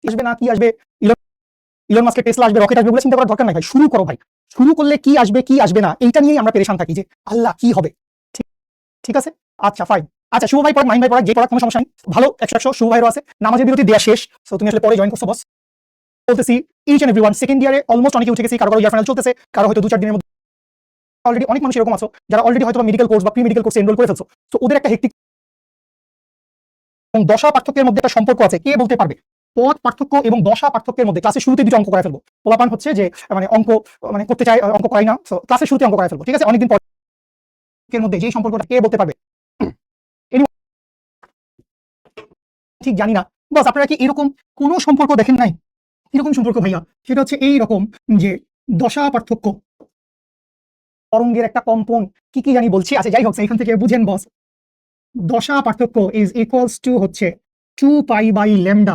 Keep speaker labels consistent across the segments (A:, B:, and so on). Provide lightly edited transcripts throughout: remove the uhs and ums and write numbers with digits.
A: আসবে না কি আসবে, ইলন মাস্কের টেসলা আসবে, রকেট আসবে, বলে চিন্তা করার দরকার নাই ভাই। শুরু করো ভাই। শুরু করলে কি আসবে কি আসবে না এইটা নিয়েই আমরা পেরেশান থাকি যে আল্লাহ কি হবে। ঠিক আছে, আচ্ছা ফাইন। আচ্ছা শুভ ভাই পড়াক, মাইন ভাই পড়াক, যে পড়াক কোনো সমস্যা নেই। ভালো 100 শুভ ভাইরও আছে। নামাজের বিরতি দেওয়া শেষ, সো তুমি আসলে পরে জয়েন করছো বস। বলতেছি ইচ এন্ড এভরিওয়ান, সেকেন্ড ইয়ারে অলমোস্ট অনেকে উঠে গেছি, কারো ইয়ার ফাইনাল চলতেছে, কারো হয়তো 2-4 দিনের মধ্যে। অলরেডি অনেক মানুষ এরকম আছো যারা অলরেডি হয়তো মেডিকেল কোর্স বা প্রি মেডিকেল কোর্সে এনরোল করে ফেলছো। তো ওদের একটা হেক্টিক এবং দশা পার্থক্যের মধ্যে একটা সম্পর্ক আছে, কে বলতে পারবে? পথ পার্থক্য এবং দশা পার্থক্যের মধ্যে ক্লাসের শুরুতে দুটো অঙ্ক করায় ফেলবো। পোলাপান হচ্ছে যে মানে অঙ্ক মানে করতে চাই, অঙ্ক করাই না, সো ক্লাসের শুরুতে অঙ্ক করায় ফেলবো। ঠিক আছে, অনেকদিন পর এর মধ্যে যেই সম্পর্কটা কে বলতে পারবে? ঠিক জানি না বস, আপনারা কি এরকম কোনো সম্পর্ক দেখেন নাই? এরকম সম্পর্ক ভাইয়া, সেটা হচ্ছে এই রকম যে দশা পার্থক্য, তরঙ্গের একটা কম্পন, কি কি জানি বলছি, আচ্ছা যাই হোক এখান থেকে বুঝেন বস। দশা পার্থক্য ইজ ইকুয়ালস টু হচ্ছে 2π/λ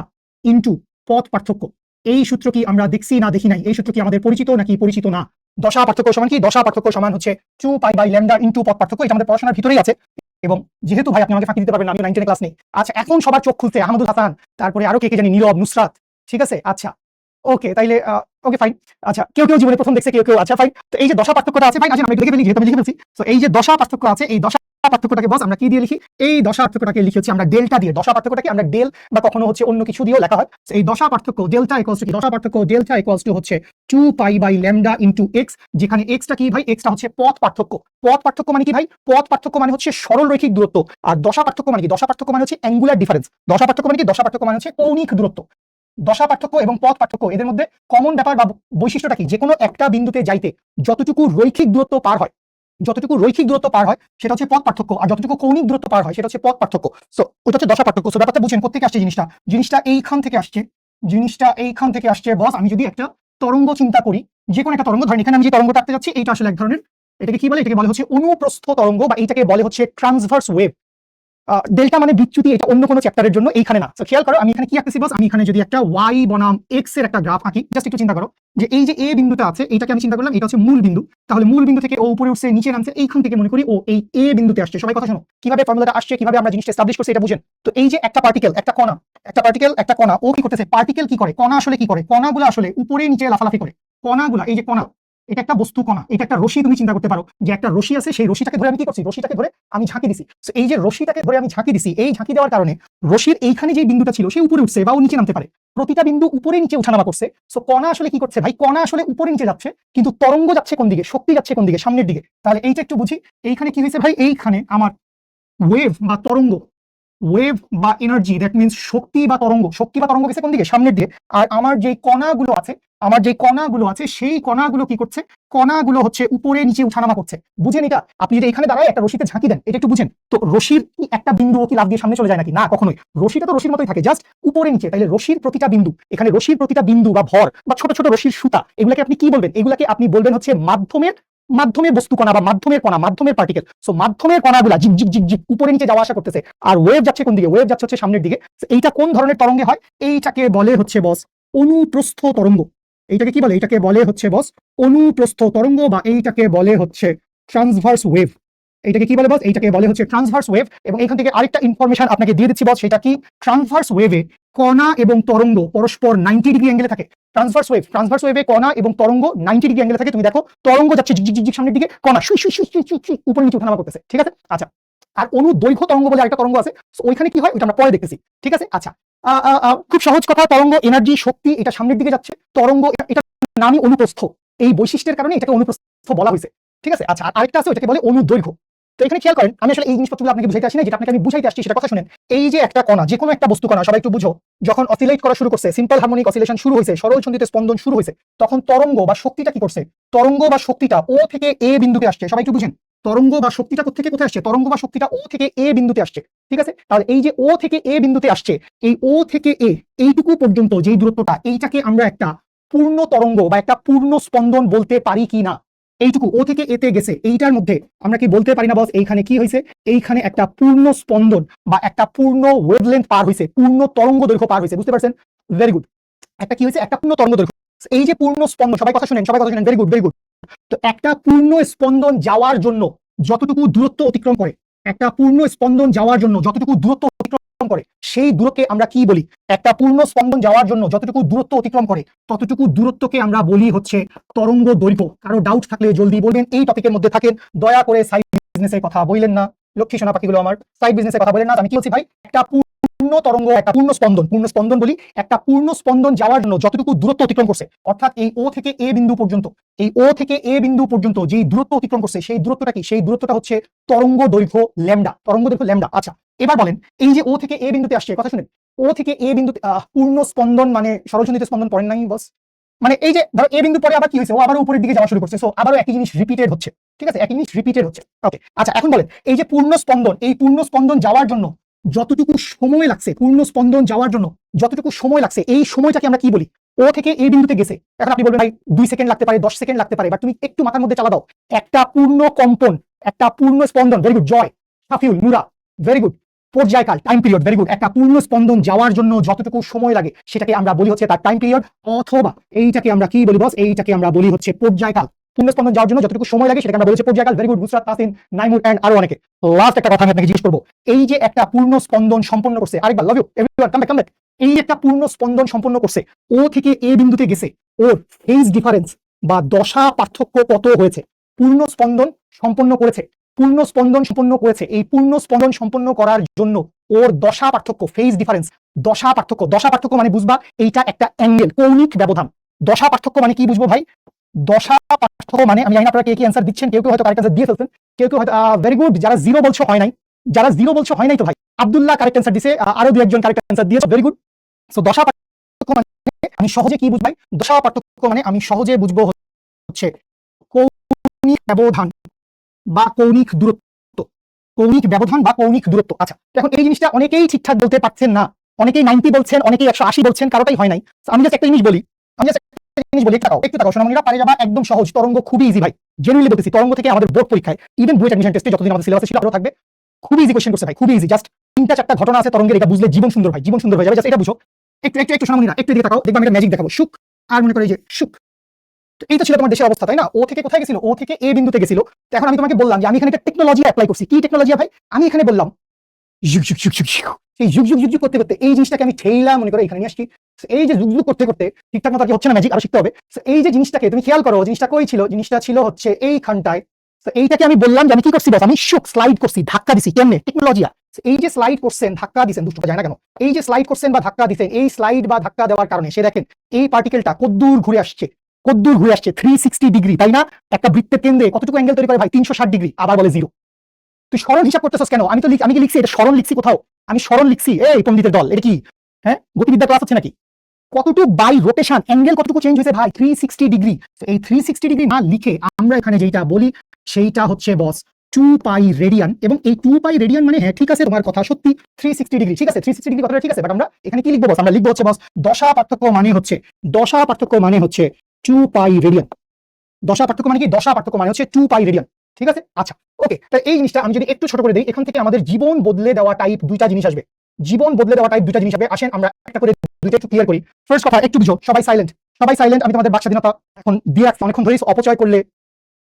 A: ইনটু পথ পার্থক্য। এই সূত্র কি আমরা দেখছি না দেখি নাই? এই সূত্র কি আমাদের পরিচিত নাকি পরিচিত না? দশা পার্থক্য সমান কি? দশা পার্থক্য সমান হচ্ছে 2π/λ ইনটু পথ পার্থক্য। এটা আমাদের পড়াশোনার ভিতরেই আছে, এবং যেহেতু ভাই আপনি আমাকে ফাঁকি দিতে পারবেন না, আমি 9 10 ক্লাস নেই। আচ্ছা এখন সবার চোখ খুলছে, আহমদুল হাসান, তারপরে আরো কে জানি, নীরব, নুসরাত। ঠিক আছে, আচ্ছা ওকে, তাইলে ওকে ফাইন। আচ্ছা কেউ কেউ জীবনে প্রথম দেখছে, কেউ কেউ, আচ্ছা ফাইন। তো এই যে দশা পার্থক্যটা আছে ভাই, আচ্ছা আমি লিখে ফেলি, যেহেতু আমি লিখে ফেলছি। তো এই যে দশা পার্থক্য আছে, এই দশা পার্থক্যটাকে বস আমরা কি দিয়ে লিখি? এই দশা পার্থক্যটাকে লিখি হচ্ছে আমরা ডেল্টা দিয়ে। দশা পার্থক্যটাকে আমরা ডেল বা কখনো হচ্ছে অন্য কিছু দিয়েও লেখা হয়। এই দশা পার্থক্য ডেল্টা ইকুয়ালস টু কি? দশা পার্থক্য ডেল্টা ইকুয়ালস টু হচ্ছে 2π/λ ইনটু এক্স, যেখানে এক্সটা কি ভাই? এক্সটা হচ্ছে পথ পার্থক্য। পথ পার্থক্য মানে কি ভাই? পথ পার্থক্য মানে হচ্ছে সরল রৈখিক দূরত্ব। আর দশা পার্থক্য মানে কি? দশা পার্থক্য মানে হচ্ছে অ্যাঙ্গুলার ডিফারেন্স। দশা পার্থক্য মানে কি? দশা পার্থক্য মানে হচ্ছে কৌণিক দূরত্ব। দশা পার্থক্য এবং পথ পার্থক্য এদের মধ্যে কমন ব্যাপার বা বৈশিষ্ট্যটা কি? যে কোনো একটা বিন্দুতে যাইতে যতটুকু রৈখিক দূরত্ব পার হয়, যতটুকু রৈখিক দূরত্ব পার হয় সেটা হচ্ছে পথ পার্থক্য, আর যতটুকু কৌণিক দূরত্ব পার হয় সেটা হচ্ছে পথ পার্থক্য। সো ওটা হচ্ছে দশা পার্থক্য। সো ব্যাপারটা বুঝেন কোথা থেকে আসছে জিনিসটা। জিনিসটা এইখান থেকে আসছে, জিনিসটা এইখান থেকে আসছে বস। আমি যদি একটা তরঙ্গ চিন্তা করি, যে কোনো একটা তরঙ্গ, ধরেন এখানে আমি যে তরঙ্গটা আঁকতে যাচ্ছি এইটা আসলে এক ধরনের, এটাকে কি বলে? এটাকে বলে হচ্ছে অনুপ্রস্থ তরঙ্গ, বা এইটাকে বলে হচ্ছে ট্রান্সভার্স ওয়েভ। ডেল্টা মানে বিচ্যুতি, এটা অন্য কোনো চ্যাপ্টারের জন্য, এইখানে না। তো খেয়াল করো আমি এখানে কি আঁকতেছি বস, আমি এখানে যদি একটা y বনাম x এর একটা গ্রাফ আঁকি, জাস্ট একটু চিন্তা করো যে এই যে a বিন্দুটা আছে, এইটাকে আমি চিন্তা করলাম এটা হচ্ছে মূল বিন্দু। তাহলে মূল বিন্দু থেকে ও উপরে উঠছে, নিচে নামছে, এইখান থেকে মনে করি ও এই a বিন্দুতে আসছে। সবাই কথা শোনো, কিভাবে ফর্মুলাটা আসছে, কিভাবে আমরা জিনিসটা এস্টাবলিশ করছি এটা বুঝেন। তো এই যে একটা পার্টিকেল, একটা কণা, একটা পার্টিকেল, একটা কণা, ও কি করতেছে? পার্টিকেল কি করে? কণা আসলে কি করে? কণাগুলো আসলে উপরে নিচে লাফালাফি করে। কণাগুলা, এই যে কণা, এটা একটা বস্তু কণা, এটা একটা রশি। তুমি চিন্তা করতে পারো যে একটা রশি আছে, সেই রশিটাকে ধরে আমি কি করছি? রশিটাকে ধরে আমি ঝাঁকি দিছি। সো এই যে রশিটাকে ধরে আমি ঝাঁকি দিছি, এই ঝাঁকি দেওয়ার কারণে রশির এইখানে যে বিন্দুটা ছিল সে উপরে উঠছে বা ও নিচে নামতে পারে। প্রতিটা বিন্দু উপরে নিচে উঠানামা করছে। সো কণা আসলে কি করছে ভাই? কণা আসলে উপরে নিচে যাচ্ছে, কিন্তু তরঙ্গ যাচ্ছে কোন দিকে? শক্তি যাচ্ছে কোন দিকে? সামনের দিকে। তাহলে এইটা একটু বুঝি। এইখানে কি হয়েছে ভাই? এইখানে আমার ওয়েভ বা তরঙ্গ, ওয়েভ বা এনার্জি, দ্যাট মিন্স শক্তি বা তরঙ্গ, শক্তি বা তরঙ্গ গেছে কোন দিকে? সামনের দিকে। আর আমার যে কণাগুলো আছে, আমার যে কণাগুলো আছে সেই কণাগুলো কি করছে? কণাগুলো হচ্ছে উপরে নিচে উঠানামা করছে। বুঝেন এটা? আপনি যদি এখানে দাঁড়ায় একটা রশিতে ঝাঁকি দেন, এটা একটু বুঝেন তো। রশির কি একটা বিন্দু কি লাফ দিয়ে সামনে চলে যায় নাকি? না, কখনোই। রশিটা তো রশির মতোই থাকে, জাস্ট উপরে নিচে। তাইলে রশির প্রতিটা বিন্দু, এখানে রশির প্রতিটা বিন্দু বা ভর বা ছোট ছোট রশির সুতা, এগুলাকে আপনি কি বলবেন? এগুলাকে আপনি বলবেন হচ্ছে মাধ্যমের বস্তু কণা বা মাধ্যমের কণা, মাধ্যমের পার্টিকেল। সো মাধ্যমের কণাগুলা জিগ জিগ জিগ জিগ উপরে নিচে যাওয়া আসা করতেছে। আর ওয়েভ যাচ্ছে কোন দিকে? ওয়েভ যাচ্ছে হচ্ছে সামনের দিকে। এইটা কোন ধরনের তরঙ্গে হয়? এইটাকে বলে হচ্ছে বস অনুপ্রস্থ তরঙ্গ। এইটাকে কি বলে? এইটাকে বলে হচ্ছে বস অনুপ্রস্থ তরঙ্গ, বা এইটাকে বলে হচ্ছে ট্রান্সভার্স ওয়েভ। এইটাকে কি বলে বস? এইটাকে বলে হচ্ছে ট্রান্সভার্স ওয়েভ। এবং এখান থেকে আরেকটা ইনফরমেশন আপনাকে দিয়ে দিচ্ছি বস, সেটা কি? ট্রান্সভার্স ওয়েভে কণা এবং তরঙ্গ পরস্পর 90 ডিগ্রি অ্যাঙ্গেলে থাকে। ট্রান্সভার্স ওয়েভে কণা এবং তরঙ্গ 90 ডিগ্রি অ্যাঙ্গেলে থাকে। তুমি দেখো তরঙ্গ যাচ্ছে জিগ জিগ জিগ সামনের দিকে, কণা সুই সুই সুই সুই সুই সুই উপরে নিচে ওঠানামা করতেছে। ঠিক আছে, আচ্ছা। আর অনুদৈর্ঘ্য তরঙ্গ বলে আরেকটা তরঙ্গ আছে, ওইখানে কি হয় ওইটা আমরা পরে দেখতেছি। ঠিক আছে, আচ্ছা। খুব সহজ কথা, তরঙ্গ এনার্জি, শক্তি, এটা সামনের দিকে যাচ্ছে। তরঙ্গ, এটা নামই অনুপ্রস্থ। এই বৈশিষ্ট্যের কারণে এটাকে অনুপ্রস্থ বলা হয়েছে। ঠিক আছে, আচ্ছা। আর আরেকটা আছে, ওটাকে বলে অনুদৈর্ঘ্য। তো এখানে খেয়াল করেন, আমি আসলে এই জিনিসপত্রগুলো আপনাকে বুঝাইতে আসি না, যেটা আপনাকে আমি বুঝাইতে আসছি সেটা কথা শুনেন। এই যে একটা কণা, যে কোনো একটা বস্তু কণা, সবাই একটু বুঝো, যখন অসিলেট করা শুরু করছে, সিম্পল হারমোনিক অসিলেশন শুরু হয়েছে, সরল ছন্দিতে স্পন্দন শুরু হয়েছে, তখন তরঙ্গ বা শক্তিটা কি করছে? তরঙ্গ বা শক্তিটা ও থেকে এ বিন্দুতে আসছে। সবাই একটু বুঝেন, তরঙ্গ বা শক্তিটা কোথা কোথায় আসছে? তরঙ্গ বা শক্তিটা ও থেকে এ বিন্দুতে আসছে। ঠিক আছে, তাহলে এই যে ও থেকে এ বিন্দুতে আসছে, এই ও থেকে এ এইটুকু পর্যন্ত যেই দূরত্বটা, এইটাকে আমরা একটা পূর্ণ তরঙ্গ বা একটা পূর্ণ স্পন্দন বলতে পারি কি না? এইটুকু ও থেকে এতে গেছে, এইটার মধ্যে আমরা কি বলতে পারি না বস এইখানে কি হয়েছে? এইখানে একটা পূর্ণ স্পন্দন বা একটা পূর্ণ ওয়েভলেন্থ পার হয়েছে, পূর্ণ তরঙ্গ দৈর্ঘ্য পার হয়েছে। বুঝতে পারছেন? Very good. একটা কি হয়েছে? একটা পূর্ণ তরঙ্গ দৈর্ঘ্য। এই যে পূর্ণ স্পন্দন, সবাই কথা শুনেন, সবাই কথা শুনেন, ভেরি গুড ভেরি গুড। তো একটা পূর্ণ স্পন্দন যাওয়ার জন্য যতটুকু দূরত্ব অতিক্রম করে, একটা পূর্ণ স্পন্দন যাওয়ার জন্য যতটুকু দূরত্ব অতিক্রম করে সেই দূরত্বকে আমরা কি বলি? একটা পূর্ণ স্পন্দন যাওয়ার জন্য যতটুকু দূরত্ব অতিক্রম করে ততটুকু দূরত্বকে আমরা বলি হচ্ছে তরঙ্গ দৈর্ঘ্য। কারো ডাউট থাকলে জলদি বলবেন। এই টপিকের মধ্যে থাকেন, দয়া করে সাইড বিজনেসের কথা বললেন না। লক্ষ্মী সোনা পাখিগুলো আমার, সাইড বিজনেসের কথা বলেন না। আমি কি বলছি ভাই? একটা পূর্ণ তরঙ্গ, একটা পূর্ণ স্পন্দন বলি, একটা পূর্ণ স্পন্দন যাওয়ার জন্য যতটুকু দূরত্ব অতিক্রম করছে, অর্থাৎ এই ও থেকে এ বিন্দু পর্যন্ত, এই ও থেকে এ বিন্দু পর্যন্ত যেই দূরত্ব অতিক্রম করছে সেই দূরত্বটা কি? সেই দূরত্বটা হচ্ছে তরঙ্গ দৈর্ঘ্য ল্যামডা। তরঙ্গ দৈর্ঘ্য ল্যামডা। আচ্ছা, এবার বলেন, এই যে ও থেকে এ বিন্দুতে আসছে, কথা শুনেন, ও থেকে এ বিন্দুতে পূর্ণ স্পন্দন মানে সরলসন্ধিত স্পন্দন পড়েন নাই বস? মানে এই যে ধরো এ বিন্দু পরে আবার কি হয়েছে, ও আবারও উপরের দিকে যাওয়া শুরু করছে, সো আবারও একই জিনিস রিপিটেড হচ্ছে। ঠিক আছে, একই জিনিস রিপিটেড হচ্ছে। ওকে, আচ্ছা এখন বলেন, এই যে পূর্ণ স্পন্দন, এই পূর্ণ স্পন্দন যাওয়ার জন্য যতটুকু সময় লাগছে, পূর্ণ স্পন্দন যাওয়ার জন্য যতটুকু সময় লাগছে, এই সময়টাকে আমরা কি বলি? ও থেকে এই বিন্দুতে গেছে। এখন আপনি বলবেন ভাই 2 সেকেন্ড লাগতে পারে, 10 সেকেন্ড লাগতে পারে, বাট তুমি একটু মাথার মধ্যে চালা দাও, একটা পূর্ণ কম্পন, একটা পূর্ণ স্পন্দন। Very good Joy, Safiul, Nura, very good. পর্যায়কাল, টাইম পিরিয়ড, ভেরি গুড। একটা পূর্ণ স্পন্দন যাওয়ার জন্য যতটুকু সময় লাগে সেটাকে আমরা বলি হচ্ছে তার টাইম পিরিয়ড, অথবা এইটাকে আমরা কি বলি বস? এইটাকে আমরা বলি হচ্ছে পর্যায়কাল। পূর্ণ স্পন্দন যাওয়ার জন্য যতটুকু সময় লাগে সেটাকে আমরা বলছি পর্যায়কাল। Very good Nusrat, Tasin, Naimur and আরো অনেকে। লাস্ট একটা কথা আমি আপনাকে জিজ্ঞেস করবো, এই যে একটা পূর্ণ স্পন্দন সম্পন্ন করছে, আরেকবার love you everyone, come back. এই একটা পূর্ণ স্পন্দন সম্পন্ন করছে, ও থেকে এ বিন্দুতে গেছে, ওর ফেজ ডিফারেন্স বা দশা পার্থক্য কত হয়েছে? পূর্ণ স্পন্দন সম্পন্ন করেছে, পূর্ণ স্পন্দন সম্পন্ন করেছে, এই পূর্ণ স্পন্দন সম্পন্ন করার জন্য ওর দশা পার্থক্য, ফেজ ডিফারেন্স, দশা পার্থক্য। দশা পার্থক্য মানে বুঝবা, এইটা একটা অ্যাঙ্গেল, কৌণিক ব্যবধান। দশা পার্থক্য মানে কি বুঝবো ভাই? দশা পার্থক্য মানে, আমি জানি না আপনারা কে কি অ্যান্সার দিচ্ছেন, কেউ কেউ হয়তো কারেক্ট অ্যান্সার দিয়ে ফেলছেন, কেউ কেউ হয়তো ভেরি গুড। যারা জিরো বলছো হয় নাই, যারা জিরো বলছো হয় নাই তো ভাই, আব্দুল্লাহ কারেক্ট অ্যান্সার দিছে, আরো দু একজন কারেক্ট অ্যান্সার দিয়েছে, ভেরি গুড। সো দশা পার্থক্য মানে আমি সহজে কি বুঝবাই? দশা পার্থক্য মানে আমি সহজে বুঝবো হচ্ছে কৌণিক ব্যবধান বা কৌণিক দূরত্ব, কৌণিক ব্যবধান বা কৌণিক দূরত্ব। আচ্ছা, এখন এই জিনিসটা অনেকেই ঠিকঠাক বলতে পারছেন না, অনেকেই 90 বলছেন, অনেকেই 180 বলছেন, কারোটাই হয় নাই। আমি জাস্ট একটা জিনিস বলি, একটু তাকাও সোনামণিরা, পারে যাবা, একদম সহজ। তরঙ্গ খুবই ইজি ভাই, জেনুইনলি বলতেছি। তরঙ্গ থেকে আমাদের বোর্ড পরীক্ষায়, ইভেন বুয়েট অ্যাডমিশন টেস্টে যতদিন আমাদের সিলেবাসে ছিল আরো থাকবে, খুবই ইজি কোশ্চেন করছে ভাই, খুবই ইজি। জাস্ট 3টা 4টা ঘটনা আছে তরঙ্গের, এটা বুঝলে জীবন সুন্দর ভাই, জীবন সুন্দর হয়ে যাবে। জাস্ট এটা বুঝো। একটু সোনামণিরা একটু দিকে তাকাও, দেখবা আমি একটা ম্যাজিক দেখাবো। সুখ, আর মনে করে এই যে সুখ, এই তো ছিল তোমার দেশের অবস্থা, তাই না? ও থেকে কোথায় গেছিল? ও থেকে এ বিন্দুতে গেছিল। তো এখন আমি তোমাকে বললাম যে আমি এখানে একটা টেকনোলজি অ্যাপ্লাই করছি। কি টেকনোলজি ভাই? আমি এখানে বললাম এই যুগ করতে করতে এই জিনিসটাকে আমি ঠেইলাম, মনে করে এখানে নিয়ে আসছি। এই যে যুগ করতে করতে ঠিকঠাক মতো আর কি হচ্ছে না, ম্যাজিক আরো শিখতে হবে। এই যে জিনিসটাকে তুমি খেয়াল করো, জিনিসটা কই ছিল? জিনিসটা ছিল হচ্ছে এইখানটায়। এইটাকে আমি বললাম যে আমি কি করছি বস? আমি স্লাইড করছি, ধাক্কা দিছি। কেমনে? টেকনোলজি। এই যে স্লাইড করছেন, ধাক্কা দিছেন, দুষ্ট যায় না কেন? এই যে স্লাইড করছেন বা ধাক্কা দিছেন, এই স্লাইড বা ধাক্কা দেওয়ার কারণে সে দেখেন এই পার্টিকেলটা কদ্দূর ঘুরে আসছে, কদ্দূর ঘুরে আসছে 360 ডিগ্রি, তাই না? একটা বৃত্তের কেন্দ্রে কতটুকু অ্যাঙ্গেল তৈরি করে ভাই? 360 ডিগ্রি। আবার বলে জিরো। তুই সরল হিসাব করতেছস কেন? আমি কি লিখছি এটা সরল লিখছি কোথাও? আমি সরল লিখছি? এই পণ্ডিতের দল, এটা কি হ্যাঁ গতিবিদ্যা ক্লাস হচ্ছে নাকি? কতটুকু বাই রোটেশন অ্যাঙ্গেল কতটুকু চেঞ্জ হয়েছে ভাই? 360 ডিগ্রি। এই 360 ডিগ্রি না লিখে আমরা এখানে যেটা বলি সেইটা হচ্ছে বস 2 পাই রেডিয়ান। এবং এই 2 পাই রেডিয়ান মানে হ্যাঁ ঠিক আছে, তোমার কথা সত্যি, 360 ডিগ্রি ঠিক আছে, 360 ডিগ্রি কথাটা ঠিক আছে, বাট আমরা এখানে কি লিখবো বস? আমরা লিখবো হচ্ছে বস দশা পার্থক্য মানে হচ্ছে 2 পাই রেডিয়ান। দশা পার্থক্য মানে কি? দশা পার্থক্য মানে হচ্ছে 2 পাই রেডিয়ান। ঠিক আছে, আচ্ছা ওকে। তাহলে এই জিনিসটা আমি যদি একটু ছোট করে দিই, এখান থেকে আমাদের জীবন বদলে দেওয়া টাইপ দুইটা জিনিস আসবে। জীবন বদলে দেওয়া টাইপ দুইটা জিনিস আসবে। আসেন আমরা একটা করে দুইটা একটু ক্লিয়ার করি। ফার্স্ট কথা একটু বুঝো, সবাই সাইলেন্ট, সবাই সাইলেন্ট। আমি তোমাদের বাক স্বাধীনতা এখন দিয়ে রাখছি, অনেকক্ষণ ধরে অপচয় করলে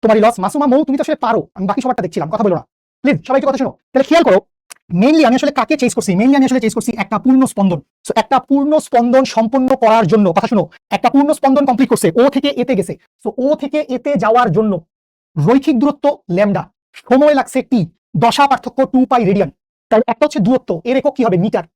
A: তোমারই লস। মাসুমা মৌ, তুমি তো আসলে পারো, আমি বাকি সবারটা দেখছিলাম, কথা বলো না প্লিজ, সবাই একটু কথা শোনো। তাহলে খেয়াল করো, মেইনলি আমি আসলে কাকে চেস করছি? মেইনলি আমি আসলে চেস করছি একটা পূর্ণ স্পন্দন। সো একটা পূর্ণ স্পন্দন সম্পন্ন করার জন্য, কথা শুনো, একটা পূর্ণ স্পন্দন কমপ্লিট করছে, ও থেকে এতে গেছে। সো ও থেকে এতে যাওয়ার জন্য রৈখিক দূরত্ব ল্যামডা, সময় লাগছে টি, দশা পার্থক্য 2 পাই রেডিয়ান। তার একটা হচ্ছে দূরত্ব, এর একক কি হবে? মিটার।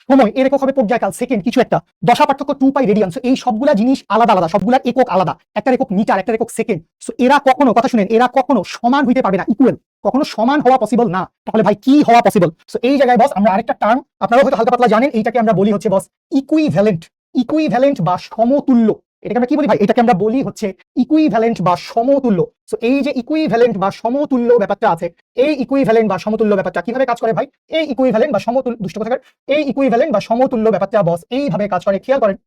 A: সময় এর একক হবে পর্যায়কাল, সেকেন্ড কিছু একটা। দশা পার্থক্য 2 পাই রেডিয়ান। সো এই সবগুলা জিনিস আলাদা আলাদা, সবগুলার একক আলাদা। একটা একক মিটার, একটা একক সেকেন্ড। সো এরা কখনো, কথা শুনেন, এরা কখনো সমান হইতে পারবে না, ইকুয়াল। কখনো সমান হওয়া পসিবল না। তাহলে ভাই কি হওয়া পসিবল? সো এই জায়গায় বস আমরা আরেকটা টার্ম, আপনারা হয়তো হালকা পাতলা জানেন, এইটাকে আমরা বলি হচ্ছে বস ইকুইভ্যালেন্ট। ইকুইভ্যালেন্ট বা সমতুল্য, এটাকে আমরা কি বলি ভাই? এটাকে আমরা বলি হচ্ছে ইকুইভ্যালেন্ট বা সমতুল্য। সো এই যে ইকুইভ্যালেন্ট বা সমতুল্য ব্যাপারটা আছে, এই ইকুইভ্যালেন্ট বা সমতুল্য ব্যাপারটা কিভাবে কাজ করে ভাই? এই ইকুইভ্যালেন্ট বা সমতুল্য, দুষ্ট কথাকার, এই ইকুইভ্যালেন্ট বা সমতুল্য ব্যাপারটা বস এইভাবে কাজ করে। খেয়াল করেন,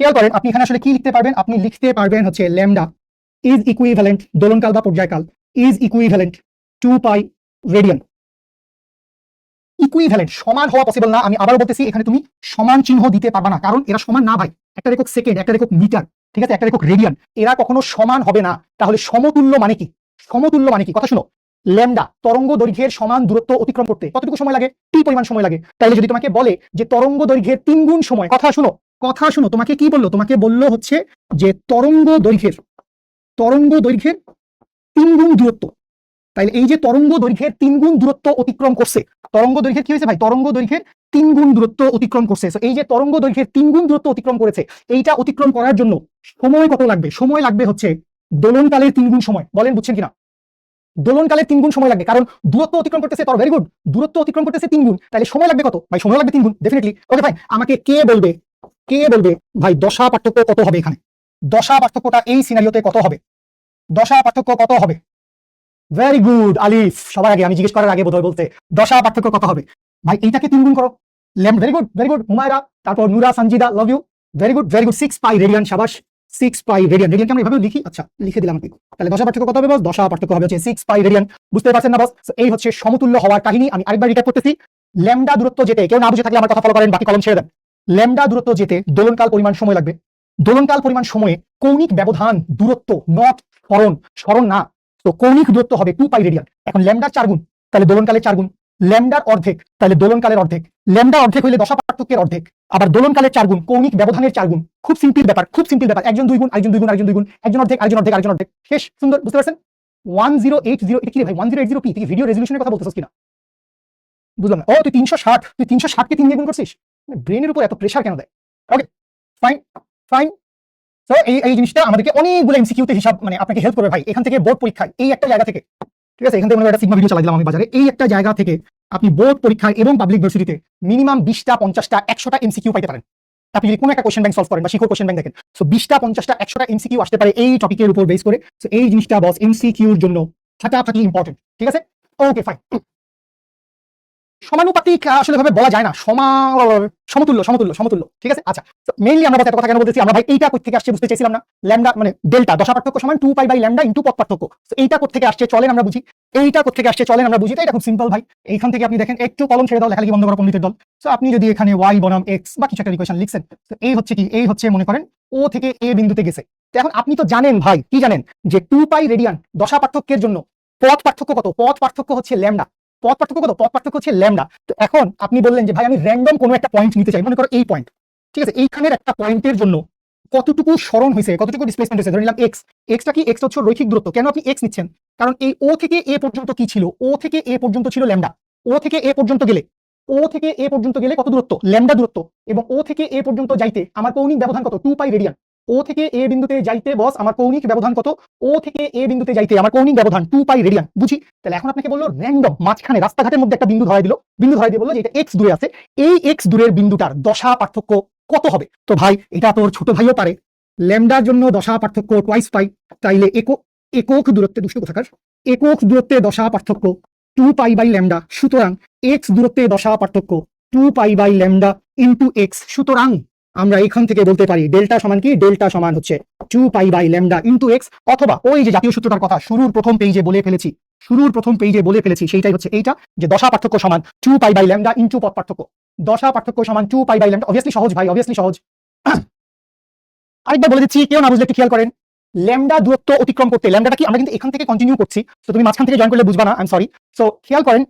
A: খেয়াল করেন, আপনি এখানে আসলে কি লিখতে পারবেন? আপনি লিখতে পারবেন হচ্ছে ল্যামডা ইজ ইকুইভ্যালেন্ট, দোলনকাল বা পর্যায়কাল, is equivalent 2 pi radian. Equivalent, সমান হওয়া পসিবল না। আমি আবারও বলতেছি, এখানে তুমি সমান চিহ্ন দিতে পারবা না, কারণ এরা সমান না ভাই। একটা একক সেকেন্ড, একটা একক মিটার, ঠিক আছে, একটা একক রেডিয়ান, এরা কখনো সমান হবে না। তাহলে সমতুল্য মানে কি? সমতুল্য মানে কি? কথা শুনো, ল্যামডা তরঙ্গ দৈর্ঘ্যের সমান দূরত্ব অতিক্রম করতে কতটুকু সময় লাগে? টি পরিমাণ সময় লাগে। তাহলে যদি তোমাকে বলে যে তরঙ্গ দৈর্ঘ্যের 3 গুণ সময়, কথা শুনো, তোমাকে কি বললো? তোমাকে বললো হচ্ছে যে তরঙ্গ দৈর্ঘ্যের 3 গুণ দূরত্ব। তাহলে এই যে তরঙ্গ দৈর্ঘ্যের 3 গুণ দূরত্ব অতিক্রম করছে, তরঙ্গ দৈর্ঘ্যের কি হয়েছে ভাই? তরঙ্গ দৈর্ঘ্যের 3 গুণ দূরত্ব অতিক্রম করছে। এই যে তরঙ্গ দৈর্ঘ্যের 3 গুণ দূরত্ব অতিক্রম করেছে, এইটা অতিক্রম করার জন্য সময় কত লাগবে? সময় লাগবে হচ্ছে দোলনকালের 3 গুণ সময়। বলেন বুঝছেন কিনা? দোলনকালের 3 গুণ সময় লাগবে, কারণ দূরত্ব অতিক্রম করতেছে, তর ভেরি গুড, দূরত্ব অতিক্রম করতেছে 3 গুণ, তাহলে সময় লাগবে কত ভাই? সময় লাগবে 3 গুণ ডেফিনেটলি। ওকে ভাই, আমাকে কে বলবে ভাই দশা পার্থক্য কত হবে এখানে? দশা পার্থক্যটা এই সিনারিওতে কত হবে? দশা পার্থক্য কত হবে? ভেরি গুড আলিফ, সবার আগে আমি জিজ্ঞেস করার আগে বোধহয় বলতে দশা পার্থক্য কত হবে ভাই? এইটাকে 3 গুণ করো। ভেরি গুড হুমায়রা, তারপর Nura, Sanjida, love you, very good 6 pi radian, শাবাশ। 6 পাই রেডিয়ান, রেডিয়ানকে আমরা এভাবে লিখি, আচ্ছা লিখে দিলাম। তাহলে দশা পার্থক্য কত হবে বস? দশা পার্থক্য হবে হচ্ছে 6 পাই রেডিয়ান। বুঝতে পারছেন না বস? এই হচ্ছে সমতুল্য হওয়ার কাহিনী। আমি আরেকবার রিক্যাপ করতেছি। ল্যামডা দূরত্ব যেতে, কেউ না বুঝে থাকলে আমার কথা ফলো করেন, বাকি কলম ছেড়ে দেন। ল্যামডা দূরত্ব যেতে দোলনকাল পরিমাণ সময় লাগবে। দোলনকাল পরিমাণ সময়ে কৌণিক ব্যবধান দূরত্ব, নট সরণ না, তো কৌণিক দূরত্ব হবে 2 পাই রেডিয়ান। এখন ল্যামডার 4 গুণ, তাহলে দোলনকালের 4 গুণ। ল্যামডার অর্ধেক, তাহলে দোলনকালের অর্ধেক। ল্যামডা অর্ধেক হইলে দশা পার্থক্যের অর্ধেক, আবার দোলনকালের 4 গুণ, কৌণিক ব্যবধানের 4 গুণ। খুব সিম্পল ব্যাপার, একজন 2 গুণ, একজন 2 গুণ, একজন 2 গুণ, একজন অর্ধেক, আরেকজন অর্ধেক, শেষ। সুন্দর, বুঝতে পারছেন? 1080, এটা কি রে ভাই? 1080p তুই ভিডিও রেজলিউশনের কথা বলতেছিস কিনা? বুঝলাম না। ও তুই 360 কে 3 দিয়ে গুণ করছিস? ব্রেনের উপর এত প্রেসার কেন দেয়? Okay fine. তো এই জিনিসটা আমাদেরকে অনেকগুলো এমসিকিউতে হিসাব, মানে আপনাকে হেল্প করবে ভাই এখান থেকে বোর্ড পরীক্ষায়। এই একটা জায়গা থেকে, ঠিক আছে, এখান থেকে একটা সিগমা ভিডিও চালাই দিলাম আমি বাজারে। এই একটা জায়গা থেকে আপনি বোর্ড পরীক্ষায় এবং পাবলিক ভার্সিটিতে মিনিমাম 20টা 50টা 100টা এমসিকিউ পাইতে পারেন। আপনি যদি কোনো একটা কোশ্চেন ব্যাংক সলভ করেন বা শিখর কোশ্চেন ব্যাংক দেখেন, সো 20টা 50টা 100টা এমসিকিউ আসতে পারে এই টপিকের উপর বেস করে। সো এই জিনিসটা বস এমসিকিউর জন্য ফাটাফাটি ইম্পর্টেন্ট, ঠিক আছে? Okay fine. সমানুপাতিক আসলে ভাবে বলা যায় না, সমতুল্য, ঠিক আছে? আচ্ছা, মেইনলি আমরা এত কথা কেন বলতেছি? আমরা ভাই এইটা কই থেকে আসছে বুঝতে চাইছিলাম না। ল্যামডা মানে ডেল্টা, দশা পার্থক্য সমান 2 পাই বাই ল্যামডা ইনটু পথ পার্থক্য। তো এইটা কোথা থেকে আসছে চলেন আমরা বুঝি। তো এটা খুব সিম্পল ভাই। এইখান থেকে আপনি দেখেন, একটু কলম ছেড়ে দাও, লেখালেখি বন্ধ করো পণ্ডিতের দল। সো আপনি যদি এখানে y বনাম x বা কিছু একটা ইকুয়েশন লিখছেন, তো এই হচ্ছে কি? এই হচ্ছে মনে করেন ও থেকে এ বিন্দুতে গেছে। তো এখন আপনি তো জানেন ভাই, কি জানেন? যে 2 পাই রেডিয়ান দশা পার্থক্যের জন্য পথ পার্থক্য কত? পথ পার্থক্য হচ্ছে ল্যামডা। পথ পার্থক্য হচ্ছে ল্যামডা। তো এখন আপনি বললেন যে ভাই আমি র্যান্ডম কোনো একটা পয়েন্ট নিতে চাই, মনে করো এই পয়েন্ট, ঠিক আছে? এইখানের একটা পয়েন্টের জন্য কতটুকু সরণ হয়েছে, কতটুকু ডিসপ্লেসমেন্ট হয়েছে, ধরে নিলাম এক্স। এক্সটা কি? এক্স হচ্ছে রৈখিক দূরত্ব। কেন আপনি এক্স নিচ্ছেন? কারণ এই ও থেকে এ পর্যন্ত কি ছিল? ও থেকে এ পর্যন্ত ছিল ল্যামডা। ও থেকে এ পর্যন্ত গেলে কত দূরত্ব? ল্যামডা দূরত্ব। এবং ও থেকে এ পর্যন্ত যাইতে আমার কৌণিক ব্যবধান কত? 2 পাই রেডিয়ান। ও থেকে এ বিন্দুতে যাইতে বস আমার কৌণিক ব্যবধান কত? ও থেকে এ বিন্দুতে যাইতে আমার কৌণিক ব্যবধান 2 পাই রেডিয়ান, বুঝি? তাহলে এখন আপনাকে বললো র্যান্ডম মাঝখানে রাস্তাঘাটের মধ্যে একটা বিন্দু ধরাই দিয়ে বললো যে এটা এক্স দূরে আছে, এই এক্স দূরের বিন্দুটার দশা পার্থক্য কত হবে? তো ভাই এটা তোর ছোট ভাইও পারে। ল্যামডার জন্য দশা পার্থক্য টুয়াইস পাই, তাইলে একক দূরত্বে, দুষ্ট কোথাকার, একক দূরত্বে দশা পার্থক্য 2 পাই বাই ল্যামডা। সুতরাং এক্স দূরত্বে দশা পার্থক্য 2 pi by lambda into x. সুতরাং আমরা এখান থেকে বলতে পারি ডেল্টা সমান কি? ডেল্টা সমান হচ্ছে 2 pi by lambda into x, অথবা ওই যে জাতীয় সূত্রটার কথা শুরুর প্রথম পেজে বলে ফেলেছি, সেইটাই হচ্ছে এইটা, যে দশা পার্থক্য সমান 2 পাই বাই ল্যামডা ইনটু পথ পার্থক্য। দশা পার্থক্য সমান 2 পাই বাই ল্যামডা। অবভিয়াসলি সহজ ভাই, অবভিয়াসলি সহজ। আরেকবার বলে দিচ্ছি, কেউ না বুঝলে একটু খেয়াল করেন। ল্যামডা দূরত্ব অতিক্রম করতে, ল্যামডাটা কি আমরা কিন্তু এখান থেকে কন্টিনিউ করছি, তো তুমি মাঝখান থেকে জয়েন করলে বুঝবা না, আই এম সরি। সো খেয়াল করেন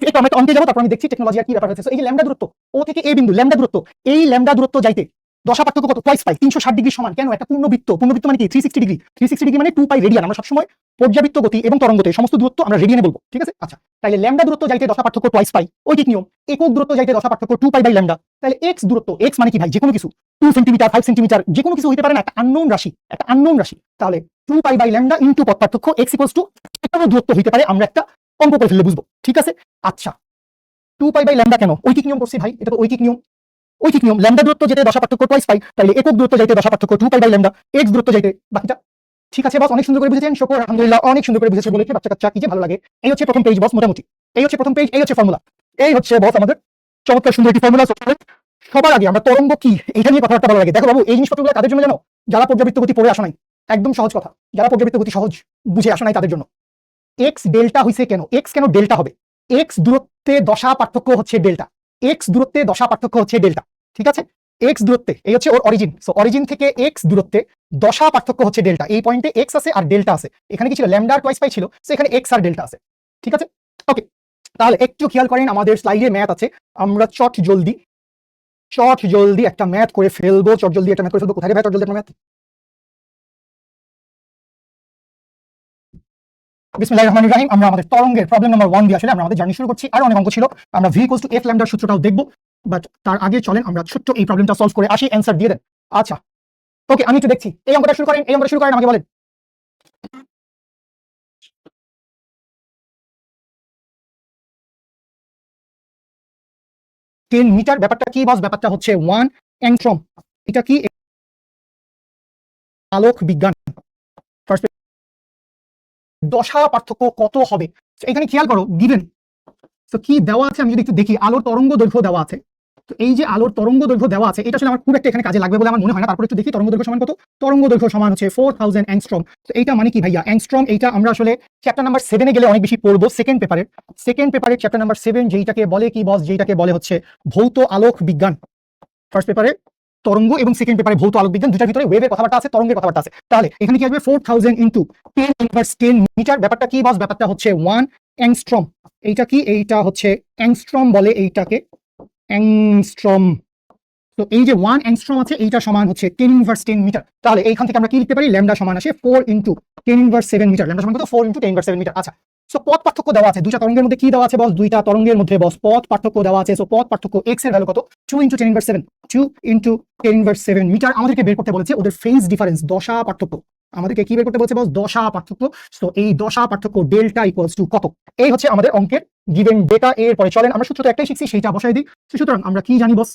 A: একটু আমরা অঙ্কে যাবো, তারপর আমি দেখছি টেকনোলজি আর কি ব্যাপার হচ্ছে। এই যে ল্যামডা দূরত্ব, ও থেকে এ বিন্দু ল্যামডা দূরত্ব, এই ল্যামডা দূরত্ব যাইতে দশা পার্থক্য কত? টুয়াইস পাই, 360 ডিগ্রি সমান। কেন? একটা পূর্ণবৃত্ত মানে কি? 360 ডিগ্রি। 360 ডিগ্রি মানে 2 পাই রেডিয়ান। আমরা সবসময় পর্যাবৃত্ত গতি এবং তরঙ্গতে সমস্ত দূরত্ব আমরা রেডিয়ানে বলবো, ঠিক আছে? আচ্ছা, তাহলে ল্যামডা দূরত্ব যাইতে দশা পার্থক্য টুয়াইস পাই, ঐকিক নিয়ম। একক দূরত্ব যাইতে দশা পার্থক্য 2 পাই বাই ল্যামডা। তাহলে এক্স দূরত্ব, এক্স মানে কি ভাই? যে কোনো কিছু, 2 সেন্টিমিটার 5 সেন্টিমিটার, যে কোনো কিছু হইতে পারে না, একটা আননোন রাশি। তাহলে 2 পাই বাই ল্যামডা ইনটু পথ পার্থক্য এক্স ইকুয়ালস টু একটা দূরত্ব হইতে পারে, আমরা একটা অঙ্ক করে ফেললে বুঝবো, ঠিক আছে? আচ্ছা, 2 পাই বাই ল্যামডা কেন? ঐকিক নিয়ম করছি ভাই, এটা তো ঐকিক নিয়ম। ল্যামডা দূরত্ব যেতে দশা পার্থক্য টুয়াইস পাই, তাহলে একক দূরত্ব যাইতে দশা পার্থক্য 2 পাই বাই ল্যামডা, এক্স দূরত্ব যাইতে বাকিটা। ঠিক আছে বস, অনেক সুন্দর করে বুঝেছেন, শুকর আলহামদুলিল্লাহ, অনেক সুন্দর করে বুঝেছে বলেছে বাচ্চা কাচ্চা, কি যে ভালো লাগে। এই হচ্ছে প্রথম পেজ বস, মোটামুটি এই হচ্ছে প্রথম পেজ, এই হচ্ছে ফর্মুলা, এই হচ্ছে বস আমাদের চমৎকার সুন্দর একটি ফর্মুলা। সবার আগে আমরা তরঙ্গ কি এটা নিয়ে কথাবার্তা ভালো লাগে। দেখো বাবু, এই জিনিসপত্রগুলো কাদের জন্য জানো? যারা পর্যাবৃত্ত গতি পড়ে আসা নাই, একদম সহজ কথা, যারা পর্যাবৃত্ত গতি সহজ বুঝে আসা নাই তাদের জন্য। এক্স ডেল্টা হইছে কেন? এক্স কেন ডেল্টা হবে? এক্স দূরত্বে দশা পার্থক্য হচ্ছে ডেল্টা, ঠিক আছে? এক্স দূরত্বে, এই হচ্ছে ওর অরিজিন। সো অরিজিন থেকে এক্স দূরত্বে দশা পার্থক্য হচ্ছে ডেল্টা। এই পয়েন্টে এক্স আছে আর ডেল্টা আছে। এখানে কি ছিল, ল্যামডা আর টোয়াইস পাই ছিল, সো এখানে এক্স আর ডেল্টা আছে। ঠিক আছে, ওকে। তাহলে একটু খেয়াল করেন, আমাদের স্লাইডে ম্যাথ আছে, আমরা চট জলদি একটা ম্যাথ করে ফেলবো। চট জলদি একটা ম্যাথ করে ফেলবো। কোথায় রে ভাই চট জলদি একটা ম্যাথ? বিসমিল্লাহির রহমানির রহিম। আমরা আমাদের তরঙ্গের প্রবলেম নাম্বার 1 দিয়ে আসলে আমরা আমাদের জার্নি শুরু করছি। আরো অনেক অঙ্ক ছিল, আমরা v ইকুয়ালস টু f ল্যামডার সূত্রটাও দেখব, বাট তার আগে চলেন আমরা ছোট্ট এই প্রবলেমটা সলভ করে আসি। অ্যানসার দিয়ে দেন। আচ্ছা, ওকে, আমি একটু দেখছি। এই অঙ্কটা শুরু করেন, আমাকে বলেন। 10 মিটার, ব্যাপারটা কি বস? ব্যাপারটা হচ্ছে 1 অ্যাংস্ট্রম। এটা কি? আলোক বিজ্ঞান। ফার্স্ট, দশা পার্থক্য কত হবে? এখানে খেয়াল করো, গিভেন তো কি দেওয়া আছে আমি যদি একটু দেখি, আলোর তরঙ্গ দৈর্ঘ্য দেওয়া আছে। তো এই যে আলোর তরঙ্গ দৈর্ঘ্য দেওয়া আছে, এটা আসলে আমার খুব একটা এখানে কাজে লাগবে বলে আমার মনে হয় না। তারপর একটু দেখি তরঙ্গ দৈর্ঘ্য সমান কত। তরঙ্গ দৈর্ঘ্য সমান হচ্ছে 4000 অ্যাংস্ট্রম। তো এইটা মানে কি ভাইয়া? অ্যাংস্ট্রম এইটা আমরা আসলে চ্যাপ্টার নাম্বার 7 এ গেলে অনেক বেশি পড়বো। সেকেন্ড পেপারের চ্যাপ্টার নাম্বার 7, যেইটাকে বলে কি বস? যেইটাকে বলে হচ্ছে ভৌত আলোক বিজ্ঞান। ফার্স্ট পেপারে তরঙ্গ এবং সেকেন্ড পেপারে ভৌত আলোক বিজ্ঞান, দুটার ভিতরে ওয়েভের কথাবার্তা আছে, তরঙ্গের কথাবার্তা আছে। তাহলে এখানে কি আসবে? 4000 ইনটু 10 ইনভার্স 10 মিটার। ব্যাপারটা কি বস? ব্যাপারটা হচ্ছে 1 অ্যাংস্ট্রম। এইটা কি? এইটা হচ্ছে অ্যাংস্ট্রম বলে এইটাকে, অ্যাংস্ট্রম। তো এই যে 1 অ্যাংস্ট্রম আছে, এইটা সমান হচ্ছে 10 ইনভার্স 10 মিটার। তাহলে এইখান থেকে আমরা কি লিখতে পারি? ল্যামডা সমান আসে 4 ইনটু 10 ইনভার্স 7 মিটার। ল্যামডা সমান কত? 4 ইনটু 10 ইনভার্স 7 মিটার। আচ্ছা, সো পথ পার্থক্য দেওয়া আছে দুইটা তরঙ্গের মধ্যে। কি দেওয়া আছে বস? দুইটা তরঙ্গের মধ্যে বস পথ পার্থক্য দেওয়া আছে। সো পথ পার্থক্য x এর ভ্যালু কত? 2 into 10 inverse 7, 2 into 10 inverse 7 metre. আমাদেরকে বের করতে বলেছে ওদের ফেজ ডিফারেন্স, দশা পার্থক্য। আমাদেরকে কি বের করতে বলছে বস? দশা পার্থক্য। সো এই দশা পার্থক্য ডেল্টা ইকুয়ালস টু কত? এই হচ্ছে আমাদের অঙ্কের গিভেন ডেটা। এর পরে চলেন আমরা সূত্র তো একটাই শিখছি, সেইটা বসাই দিই। সুতরাং আমরা কি জানি বস?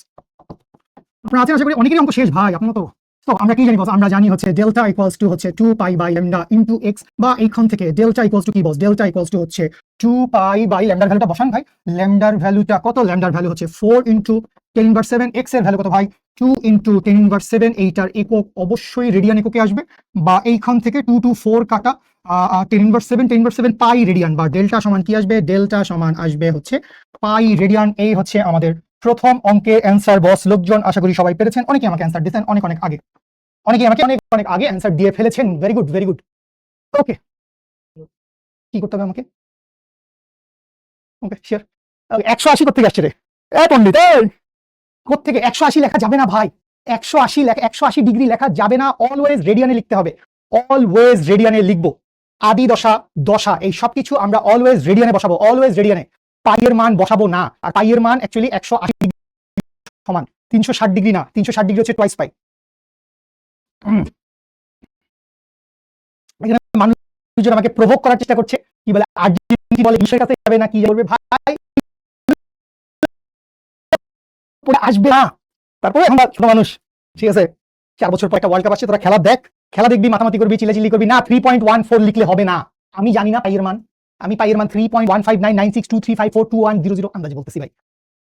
A: আপনারা আছেন, আশা করি অনেকেরই অঙ্ক শেষ ভাই আপনার তো। তো আমরা কি জানি বস? আমরা জানি হচ্ছে ডেল্টা ইকুয়ালস টু হচ্ছে 2 pi by lambda into x, বা এইখান থেকে ডেল্টা ইকুয়ালস টু কি বস? ডেল্টা ইকুয়ালস টু হচ্ছে 2 পাই বাই ল্যামডার ভ্যালুটা বসান ভাই। ল্যামডার ভ্যালুটা কত? ল্যামডার ভ্যালু হচ্ছে 4 ইনটু 10 ইনভার্স 7। এক্স এর ভ্যালু কত ভাই? 2 ইনটু 10 ইনভার্স 7। এইটার একক অবশ্যই রেডিয়ান এককে আসবে, বা এইখান থেকে 2 টু 4 কাটা 10 ইনভার্স 7, 10 ইনভার্স 7 পাই রেডিয়ান, বা ডেল্টা সমান কি আসবে? ডেল্টা সমান আসবে হচ্ছে পাই রেডিয়ান। এই হচ্ছে আমাদের প্রথম অঙ্কের অ্যান্সার বস। লোকজন আশা করি সবাই পেরেছেন। অনেকে আমাকে অ্যান্সার দিয়েছেন অনেক অনেক আগে, অনেকে আমাকে অনেক অনেক আগে অ্যান্সার দিয়ে ফেলেছেন। Very good, very good. Okay, কি করতে হবে আমাকে? ওকে, শিওর। 180 কোথেকে আসছে রে? পণ্ডিত কোথেকে? 180 লেখা যাবে না ভাই। 180 লেখা, 180 ডিগ্রি লেখা যাবে না। অলওয়েজ রেডিয়ানে লিখতে হবে, অলওয়েজ রেডিয়ানে লিখবো। আদি দশা, দশা, এই সবকিছু আমরা অলওয়েজ রেডিয়ানে বসাবো, অলওয়েজ রেডিয়ানে। পাইয়ের মান বসাবো না। আর পাইয়ের মান অ্যাকচুয়ালি 180 ডিগ্রি সমান 360 ডিগ্রি না, 360 ডিগ্রি হচ্ছে টোয়াইস পাই। এখানে মানুষজন আমাকে প্রভোক করার চেষ্টা করছে, কি বলে আর্জেন্টিনা বলে বিশ্বের কাছে যাবে না, কি বলবে ভাই আসবে না। তারপরে আমরা ছোট মানুষ, ঠিক আছে, 4 বছর পর একটা ওয়ার্ল্ড কাপ আসছে, তোরা খেলা দেখ, খেলা দেখবি, মাতামাতি করবি, চিল্লাচিল্লি করবি না। 3.14 লিখলে হবে না। আমি জানি না পাইয়ের মান, আমি পাইয়ের মান 3.1599623542100 আন্দাজে বলতেছি ভাই।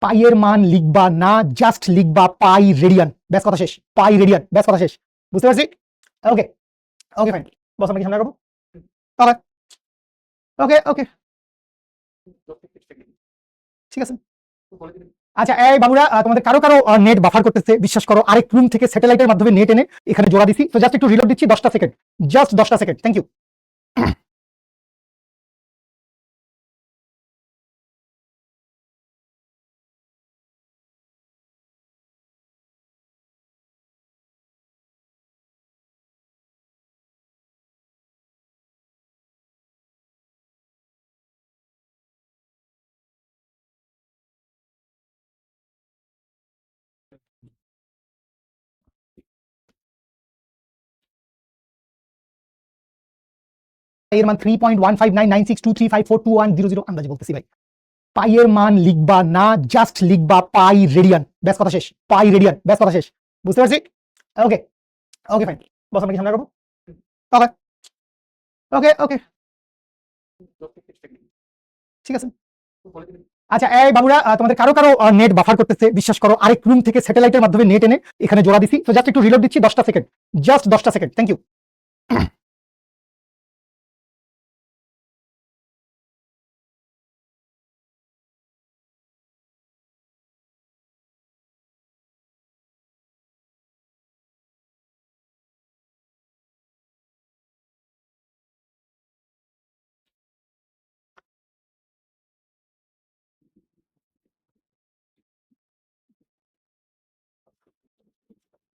A: পাইয়ের মান লিখবা না, জাস্ট লিখবা পাই রেডিয়ান, ব্যাস কথা শেষ। পাই রেডিয়ান, ব্যাস কথা শেষ। বুঝতে পারছি? ওকে, ওকে ফাইন বস, আমরা কি সামনে রাখবো? তাহলে ওকে ওকে, ঠিক আছে। আচ্ছা এই বাবুরা, তোমাদের কারো কারো নেট বাফার করতেছে, বিশ্বাস করো। আরেক রুম থেকে স্যাটেলাইটের মাধ্যমে নেট এনে এখানে জোড়া দিছি। তো জাস্ট একটু রিলোড দিচ্ছি, 10টা সেকেন্ড, জাস্ট 10টা সেকেন্ড। Thank you. এর মান 3.1599623542100 আন্দাজে বলতেছি ভাই। পাইয়ের মান লিখবা না, জাস্ট লিখবা পাই রেডিয়ান, ব্যাস কথা শেষ। পাই রেডিয়ান, ব্যাস কথা শেষ। বুঝতে পারছি? ওকে ওকে ফাইন বস, আমরা কি সামনে রাখবো? ওকে ওকে ওকে, ঠিক আছে। আচ্ছা এই বাবুরা, তোমাদের কারো কারো নেট বাফার করতেছে, বিশ্বাস করো। আরেক রুম থেকে স্যাটেলাইটের মাধ্যমে নেট এনে এখানে জোড়া দিছি। তো জাস্ট একটু রিলোড দিচ্ছি, 10টা সেকেন্ড, জাস্ট 10টা সেকেন্ড। Thank you.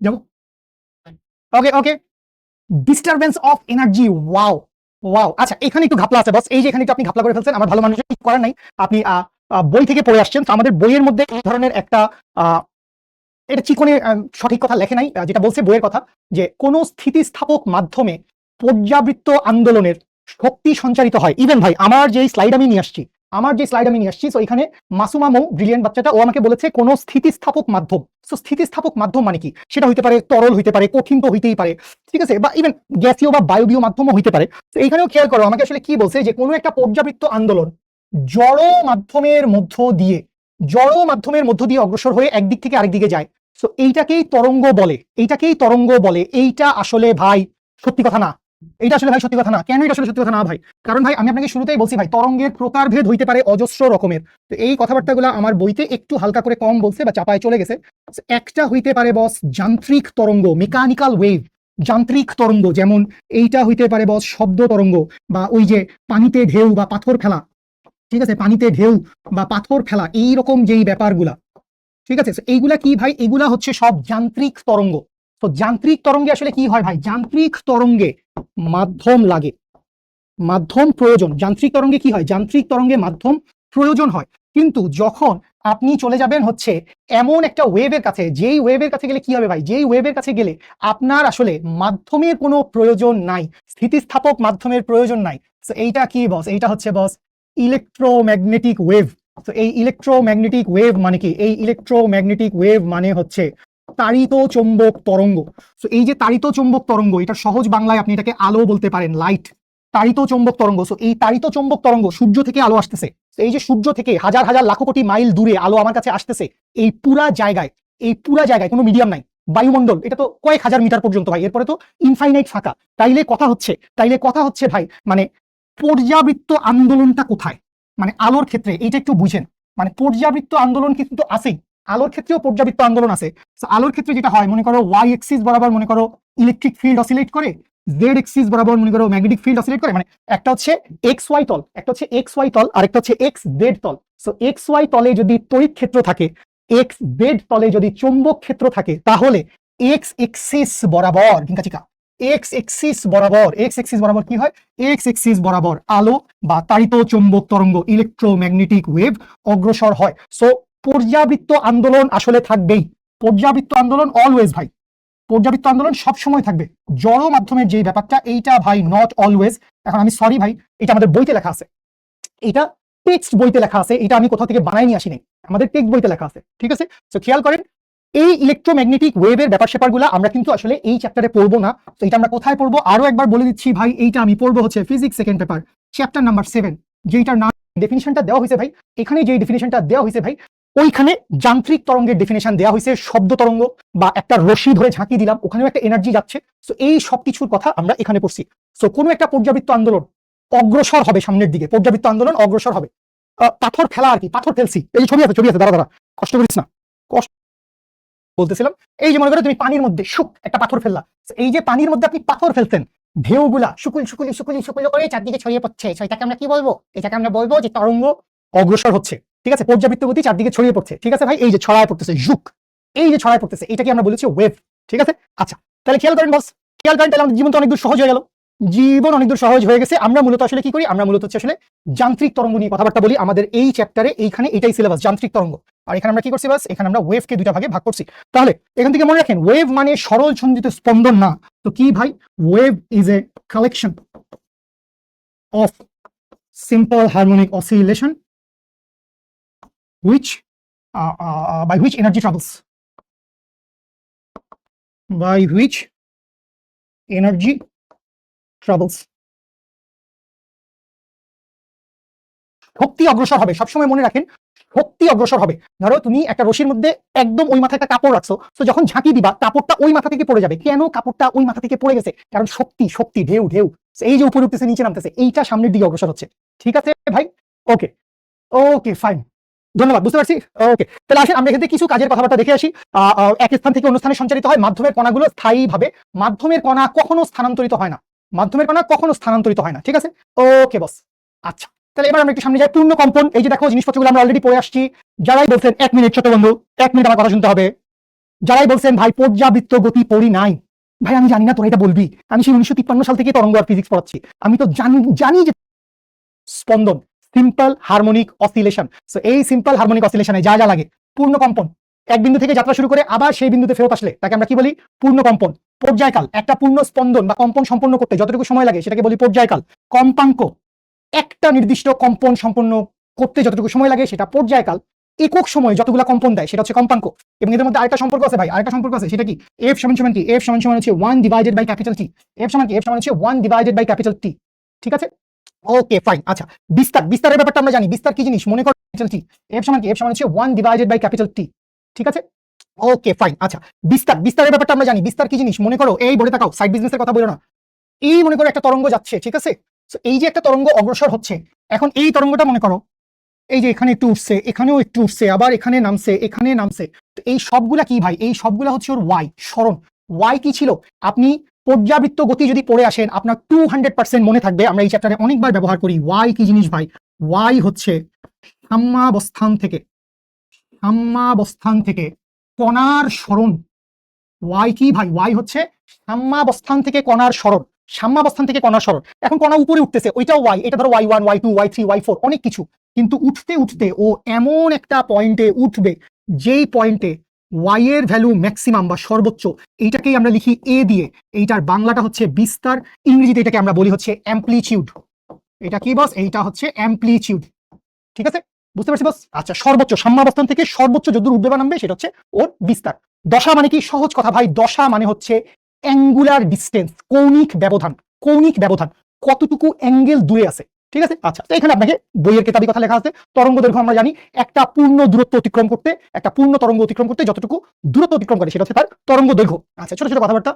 A: যাবো। Okay okay, disturbance of energy. Wow wow, আচ্ছা এখানে একটু ঘাপলা আছে বস, এই যে এখানে একটু আপনি ঘাপলা করে ফেলছেন, আমার ভালো মানুষের কিছু করার নাই, আপনি বই থেকে পড়ে আসছেন, তো আমাদের বইয়ের মধ্যে এই ধরনের একটা এটা চিকনে সঠিক কথা লেখে নাই, যেটা বলছে বইয়ের কথা, যে কোন স্থিতিস্থাপক মাধ্যমে পর্যাবৃত্ত আন্দোলনের শক্তি সঞ্চারিত হয়। ইভেন ভাই আমার যে স্লাইড আমি নিয়ে আসছি, তো এখানে মাসুমা মৌ ব্রিলিয়েন্ট বাচ্চাটা, ও আমাকে বলেছে কোন স্থিতিস্থাপক মাধ্যম। তো স্থিতিস্থাপক মাধ্যম মানে কি, সেটা হইতে পারে তরল, হইতে পারে কঠিন, তো হইতেই পারে, ঠিক আছে, বা ইভেন গ্যাসীয় বা বায়বীয় মাধ্যমও হইতে পারে। তো এইখানেও খেয়াল করো আমাকে আসলে কি বলছে, যে কোনো একটা পর্যাবৃত্ত আন্দোলন জড় মাধ্যমের মধ্য দিয়ে অগ্রসর হয়ে একদিক থেকে আরেক দিকে যায়। সো এইটাকেই তরঙ্গ বলে। এইটা আসলে ভাই সত্যি কথা না, কেন এটা আসলে সত্যি কথা না ভাই? কারণ ভাই আমি আপনাকে শুরুতেই বলছি ভাই, তরঙ্গের প্রকারভেদ হইতে পারে অজস্র রকমের। তো এই কথাবার্তাগুলো আমার বইতে একটু হালকা করে কম বলছে বা চাপায় চলে গেছে। একটা হইতে পারে বস যান্ত্রিক তরঙ্গ, মেকানিক্যাল ওয়েভ, যান্ত্রিক তরঙ্গ, যেমন এইটা হইতে পারে বস শব্দ তরঙ্গ, বা ওই যে পানিতে ঢেউ বা পাথর ফেলা, ঠিক আছে, পানিতে ঢেউ বা পাথর ফেলা, এইরকম যেই ব্যাপারগুলা, ঠিক আছে, এইগুলা কি ভাই, এগুলা হচ্ছে সব যান্ত্রিক তরঙ্গ। তো যান্ত্রিক তরঙ্গে আসলে কি হয় ভাই, যান্ত্রিক তরঙ্গে মাধ্যম লাগে, মাধ্যম প্রয়োজন। যান্ত্রিক তরঙ্গে কি হয়, যান্ত্রিক তরঙ্গে মাধ্যম প্রয়োজন হয়। কিন্তু যখন আপনি চলে যাবেন হচ্ছে এমন একটা ওয়েভের কাছে, যেই ওয়েভের কাছে গেলে কি হবে ভাই, যেই ওয়েভের কাছে গেলে আপনার আসলে মাধ্যমের কোনো প্রয়োজন নাই, স্থিতিস্থাপক মাধ্যমের প্রয়োজন নাই। তো এইটা কি বস, এইটা হচ্ছে বস ইলেকট্রোম্যাগনেটিক ওয়েভ। তো এই ইলেকট্রোম্যাগনেটিক ওয়েভ মানে কি, এই ইলেকট্রোম্যাগনেটিক ওয়েভ মানে হচ্ছে তাড়িত চৌম্বক তরঙ্গ। তো এই যে তাড়িত চৌম্বক তরঙ্গ, এটা সহজ বাংলায় আপনি এটাকে আলো বলতে পারেন, লাইট। তাড়িত চৌম্বক তরঙ্গ, সো এই তাড়িত চৌম্বক তরঙ্গ, সূর্য থেকে আলো আসতেছে, এই যে সূর্য থেকে হাজার হাজার লাখ কোটি মাইল দূরে আলো আমার কাছে আসতেছে, এই পুরা জায়গায় কোনো মিডিয়াম নাই, বায়ুমণ্ডল এটা তো কয়েক হাজার মিটার পর্যন্ত ভাই, এরপরে তো ইনফাইনাইট ফাঁকা। তাইলে কথা হচ্ছে ভাই, মানে পর্যাবৃত্ত আন্দোলনটা কোথায়, মানে আলোর ক্ষেত্রে এইটা একটু বুঝেন, মানে পর্যাবৃত্ত আন্দোলন কিন্তু আছেই, আলোর ক্ষেত্রেও পর্যাবৃত্ত আন্দোলন আছে। আলোর ক্ষেত্রে যেটা হয়, মনে করো ওয়াই এক্সিস বরাবর মনে করো ইলেকট্রিক ফিল্ড অসিলেট করে, জেড এক্সিস বরাবর মনে করো ম্যাগনেটিক ফিল্ড অসিলেট করে, মানে একটা হচ্ছে এক্স ওয়াই তল, আর একটা হচ্ছে এক্স জেড তল। সো এক্স ওয়াই তলে যদি তড়িৎ ক্ষেত্র থাকে, এক্স জেড তলে যদি চৌম্বক ক্ষেত্র থাকে, তাহলে এক্স এক্সিস বরাবর কি হয়, এক্স এক্সিস বরাবর আলো বা তাড়িত চৌম্বক তরঙ্গ, ইলেকট্রোম্যাগনেটিক ওয়েভ অগ্রসর হয়। সো পর্যাবৃত্ত আন্দোলন আসলে থাকবেই, পর্যাবৃত্ত আন্দোলন অলওয়েজ ভাই, পর্যাবৃত্ত আন্দোলন সব সময় থাকবে। জড় মাধ্যমের যে ব্যাপারটা, এইটা ভাই নট অলওয়েজ। এখন আমি সরি ভাই, এটা আমাদের বইতে লেখা আছে, এটা টেক্সট বইতে লেখা আছে, এটা আমি কোথাও থেকে বানাই নিয়ে আসি নাই, আমাদের টেক্সট বইতে লেখা আছে, ঠিক আছে। তো খেয়াল করেন, এই ইলেকট্রোম্যাগনেটিক ওয়েভের ব্যাপার স্যাপারগুলো আমরা কিন্তু আসলে এই চ্যাপ্টারে পড়বো না। তো এটা আমরা কোথায় পড়বো আরো একবার বলে দিচ্ছি ভাই, এইটা আমি পড়বো হচ্ছে physics second paper chapter number 7, যেটার নাম ডেফিনিশনটা দেওয়া হয়েছে ভাই, এখানে যে ডেফিনিশনটা দেওয়া হয়েছে ভাই, ওইখানে যান্ত্রিক তরঙ্গের ডেফিনেশন দেওয়া হয়েছে, শব্দ তরঙ্গ বা একটা রশি ধরে ঝাঁকি দিলাম, ওখানেও একটা এনার্জি যাচ্ছে। সো এই সব কিছুর কথা আমরা এখানে পড়ছি। সো কোনো একটা পর্যাবৃত্ত আন্দোলন অগ্রসর হবে সামনের দিকে, পর্যাবৃত্ত আন্দোলন অগ্রসর হবে। পাথর ফেলা আর কি, পাথর ফেলছি, এই যে ছবি আছে দাঁড়া কষ্ট করিস না, কষ্ট বলতেছিলাম। এই যে মনে করো তুমি পানির মধ্যে একটা পাথর ফেললা, এই যে পানির মধ্যে আপনি পাথর ফেলতেন, ঢেউগুলা শুকুল করে চারদিকে ছড়িয়ে পড়ছে, সেটাকে আমরা কি বলবো, এটাকে আমরা বলবো যে তরঙ্গ অগ্রসর হচ্ছে, ঠিক আছে, পর্যাবৃত্ত গতি চারদিকে ছড়িয়ে পড়ছে, ঠিক আছে ভাই, এই যে ছড়ায় পড়তেছে এটাকে আমরা বলেছি ওয়েভ, ঠিক আছে। আচ্ছা তাহলে খেয়াল করেন বস, তাহলে আমাদের জীবন তো অনেক দূর সহজ হয়ে গেছে। আমরা মূলত আসলে কি করি, আমরা মূলত হচ্ছে আসলে যান্ত্রিক তরঙ্গ নিয়ে কথাবার্তা বলি আমাদের এই চ্যাপ্টারে, এইখানে এটাই সিলেবাস, যান্ত্রিক তরঙ্গ। আর এখানে আমরা কি করছি বাস, এখানে আমরা ওয়েভকে দুইটা ভাগে ভাগ করছি। তাহলে এখান থেকে মনে রাখেন, ওয়েভ মানে সরল ছন্দিত স্পন্দন না, তো কি ভাই, wave is a collection of simple harmonic oscillation which by which energy travels, শক্তি অগ্রসর হবে, সবসময় মনে রাখেন শক্তি অগ্রসর হবে। ধরো তুমি একটা রশির মধ্যে একদম ওই মাথায় একটা কাপড় রাখছো, তো যখন ঝাঁকি দিবা কাপড়টা ওই মাথা থেকে পড়ে যাবে। কেন কাপড়টা ওই মাথা থেকে পড়ে গেছে, কারণ শক্তি ঢেউ, এই যে উপরে উঠতেছে নিচে নামতেছে, এইটা সামনের দিকে অগ্রসর হচ্ছে, ঠিক আছে ভাই। ওকে ফাইন, ধন্যবাদ, বুঝতে পারছি। ওকে তাহলে আসেন আমরা এখানে কিছু কাজের কথাবার্তা দেখে আসি। এক স্থান থেকে অন্য স্থানে সঞ্চারিত হয় মাধ্যমের কণাগুলো স্থায়ীভাবে, মাধ্যমের কণা কখনো স্থানান্তরিত হয় না, ঠিক আছে। ওকে বস, আচ্ছা তাহলে এবার আমরা একটু সামনে যাই। পূর্ণ কম্পন, এই যে দেখো জিনিসপত্রগুলো আমরা অলরেডি পড়ে আসছি। যারাই বলছেন 1 মিনিট ছোট বন্ধু, 1 মিনিট আমার কথা শুনতে হবে, যারাই বলছেন ভাই পর্যাবৃত্ত গতি পড়ি নাই, ভাই আমি জানি না তোরা এটা বলবি, আমি সেই 1953 সাল থেকে তরঙ্গ আর ফিজিক্স পড়াচ্ছি, আমি তো জানি জানি যে স্পন্দন, সিম্পল হারমোনিক অসিলেশন। সো এই সিম্পল হারমোনিক অসিলেশনে যা যা লাগে, পূর্ণ কম্পন, এক বিন্দু থেকে যাত্রা শুরু করে আবার সেই বিন্দুতে ফেরত আসলে তাকে আমরা কি বলি? পূর্ণ কম্পন। পর্যায়কাল, একটা পূর্ণ স্পন্দন বা কম্পন সম্পন্ন করতে যতটুকু সময় লাগে সেটাকে বলি পর্যায়কাল। কম্পাঙ্ক, একটা নির্দিষ্ট কম্পন সম্পন্ন করতে যতটুকু সময় লাগে সেটা পর্যায়কাল। একক সময় যতগুলো কম্পন দেয় সেটা হচ্ছে কম্পাঙ্ক। এবং এদের মধ্যে আরেকটা সম্পর্ক আছে ভাই, আরেকটা সম্পর্ক আছে, সেটা কি? এফ সমান সমান কি? এফ সমান সমান হচ্ছে 1 divided by capital T. F সমান কি? এফ সমান হচ্ছে 1 ডিভাইডেড বাই ক্যাপিটাল টি। ঠিক আছে, ওকে ফাইন। আচ্ছা, বিস্তার, বিস্তারের ব্যাপারটা আমরা জানি, বিস্তার কি জিনিস মনে করো, ক্যাপিটাল টি। এফ সমান কি? এফ সমান হচ্ছে 1 ডিভাইডেড বাই ক্যাপিটাল টি। ঠিক আছে, ওকে ফাইন। আচ্ছা, বিস্তার, বিস্তারের ব্যাপারটা আমরা জানি, বিস্তার কি জিনিস মনে করো, এই বলে তাকাও, সাইড বিজনেসের কথা বলো না। এই মনে করো একটা তরঙ্গ যাচ্ছে, ঠিক আছে? এই যে একটা তরঙ্গ অগ্রসর হচ্ছে, এখন এই তরঙ্গটা মনে করো এই যে এখানে একটু উঠছে, এখানেও একটু উঠছে, আবার এখানে নামছে, এখানে নামছে। তো এই সবগুলা কি ভাই? এই সবগুলা হচ্ছে ওর ওয়াই, সরণ। ওয়াই কি ছিল? আপনি পর্যাবৃত্ত গতি যদি পড়ে আসেন আপনার 200% মনে থাকবে, আমরা এই চ্যাপ্টারে অনেকবার ব্যবহার করি। ওয়াই কি জিনিস ভাই? ওয়াই হচ্ছে সাম্যাবস্থান থেকে, সাম্যাবস্থান থেকে কণার সরণ। ওয়াই কি ভাই? ওয়াই হচ্ছে সাম্যাবস্থান থেকে কণার সরণ, সাম্যাবস্থান থেকে কণার সরণ। এখন কণা উপরে উঠতেছে, ওইটাও ওয়াই, এটা ধরো ওয়াই 1, ওয়াই 2, ওয়াই 3, ওয়াই 4, অনেক কিছু। কিন্তু উঠতে উঠতে ও এমন একটা পয়েন্টে উঠবে যেই পয়েন্টে ওয়াই এর ভ্যালু ম্যাক্সিমাম বা সর্বোচ্চ, এইটাকেই আমরা লিখি এ দিয়ে। এইটার বাংলাটা হচ্ছে বিস্তার, ইংরেজিতে এটাকে আমরা বলি হচ্ছে অ্যাম্প্লিটিউড। এটা কি বস? এইটা হচ্ছে অ্যাম্প্লিটিউড। ঠিক আছে, বুঝতে পারছি বস? আচ্ছা, সর্বোচ্চ সাম্যাবস্থান থেকে সর্বোচ্চ যতদূর উঠবে বা নামবে সেটা হচ্ছে ওর বিস্তার। দশা মানে কি? সহজ কথা ভাই, দশা মানে হচ্ছে অ্যাঙ্গুলার ডিসটেন্স, কৌণিক ব্যবধান। কৌণিক ব্যবধান, কতটুকু অ্যাঙ্গেল দূরে আছে। ঠিক আছে, আচ্ছা, তো এখানে আপনাকে বইয়ের কেতাবি কথা লেখা আছে, তরঙ্গ দৈর্ঘ্য আমরা জানি একটা পূর্ণ দূরত্ব অতিক্রম করতে, একটা পূর্ণ তরঙ্গ অতিক্রম করতে যতটুকু দূরত্ব অতিক্রম করে সেটা হচ্ছে তার তরঙ্গ দৈর্ঘ্য। আচ্ছা, ছোট ছোট কথাবার্তা।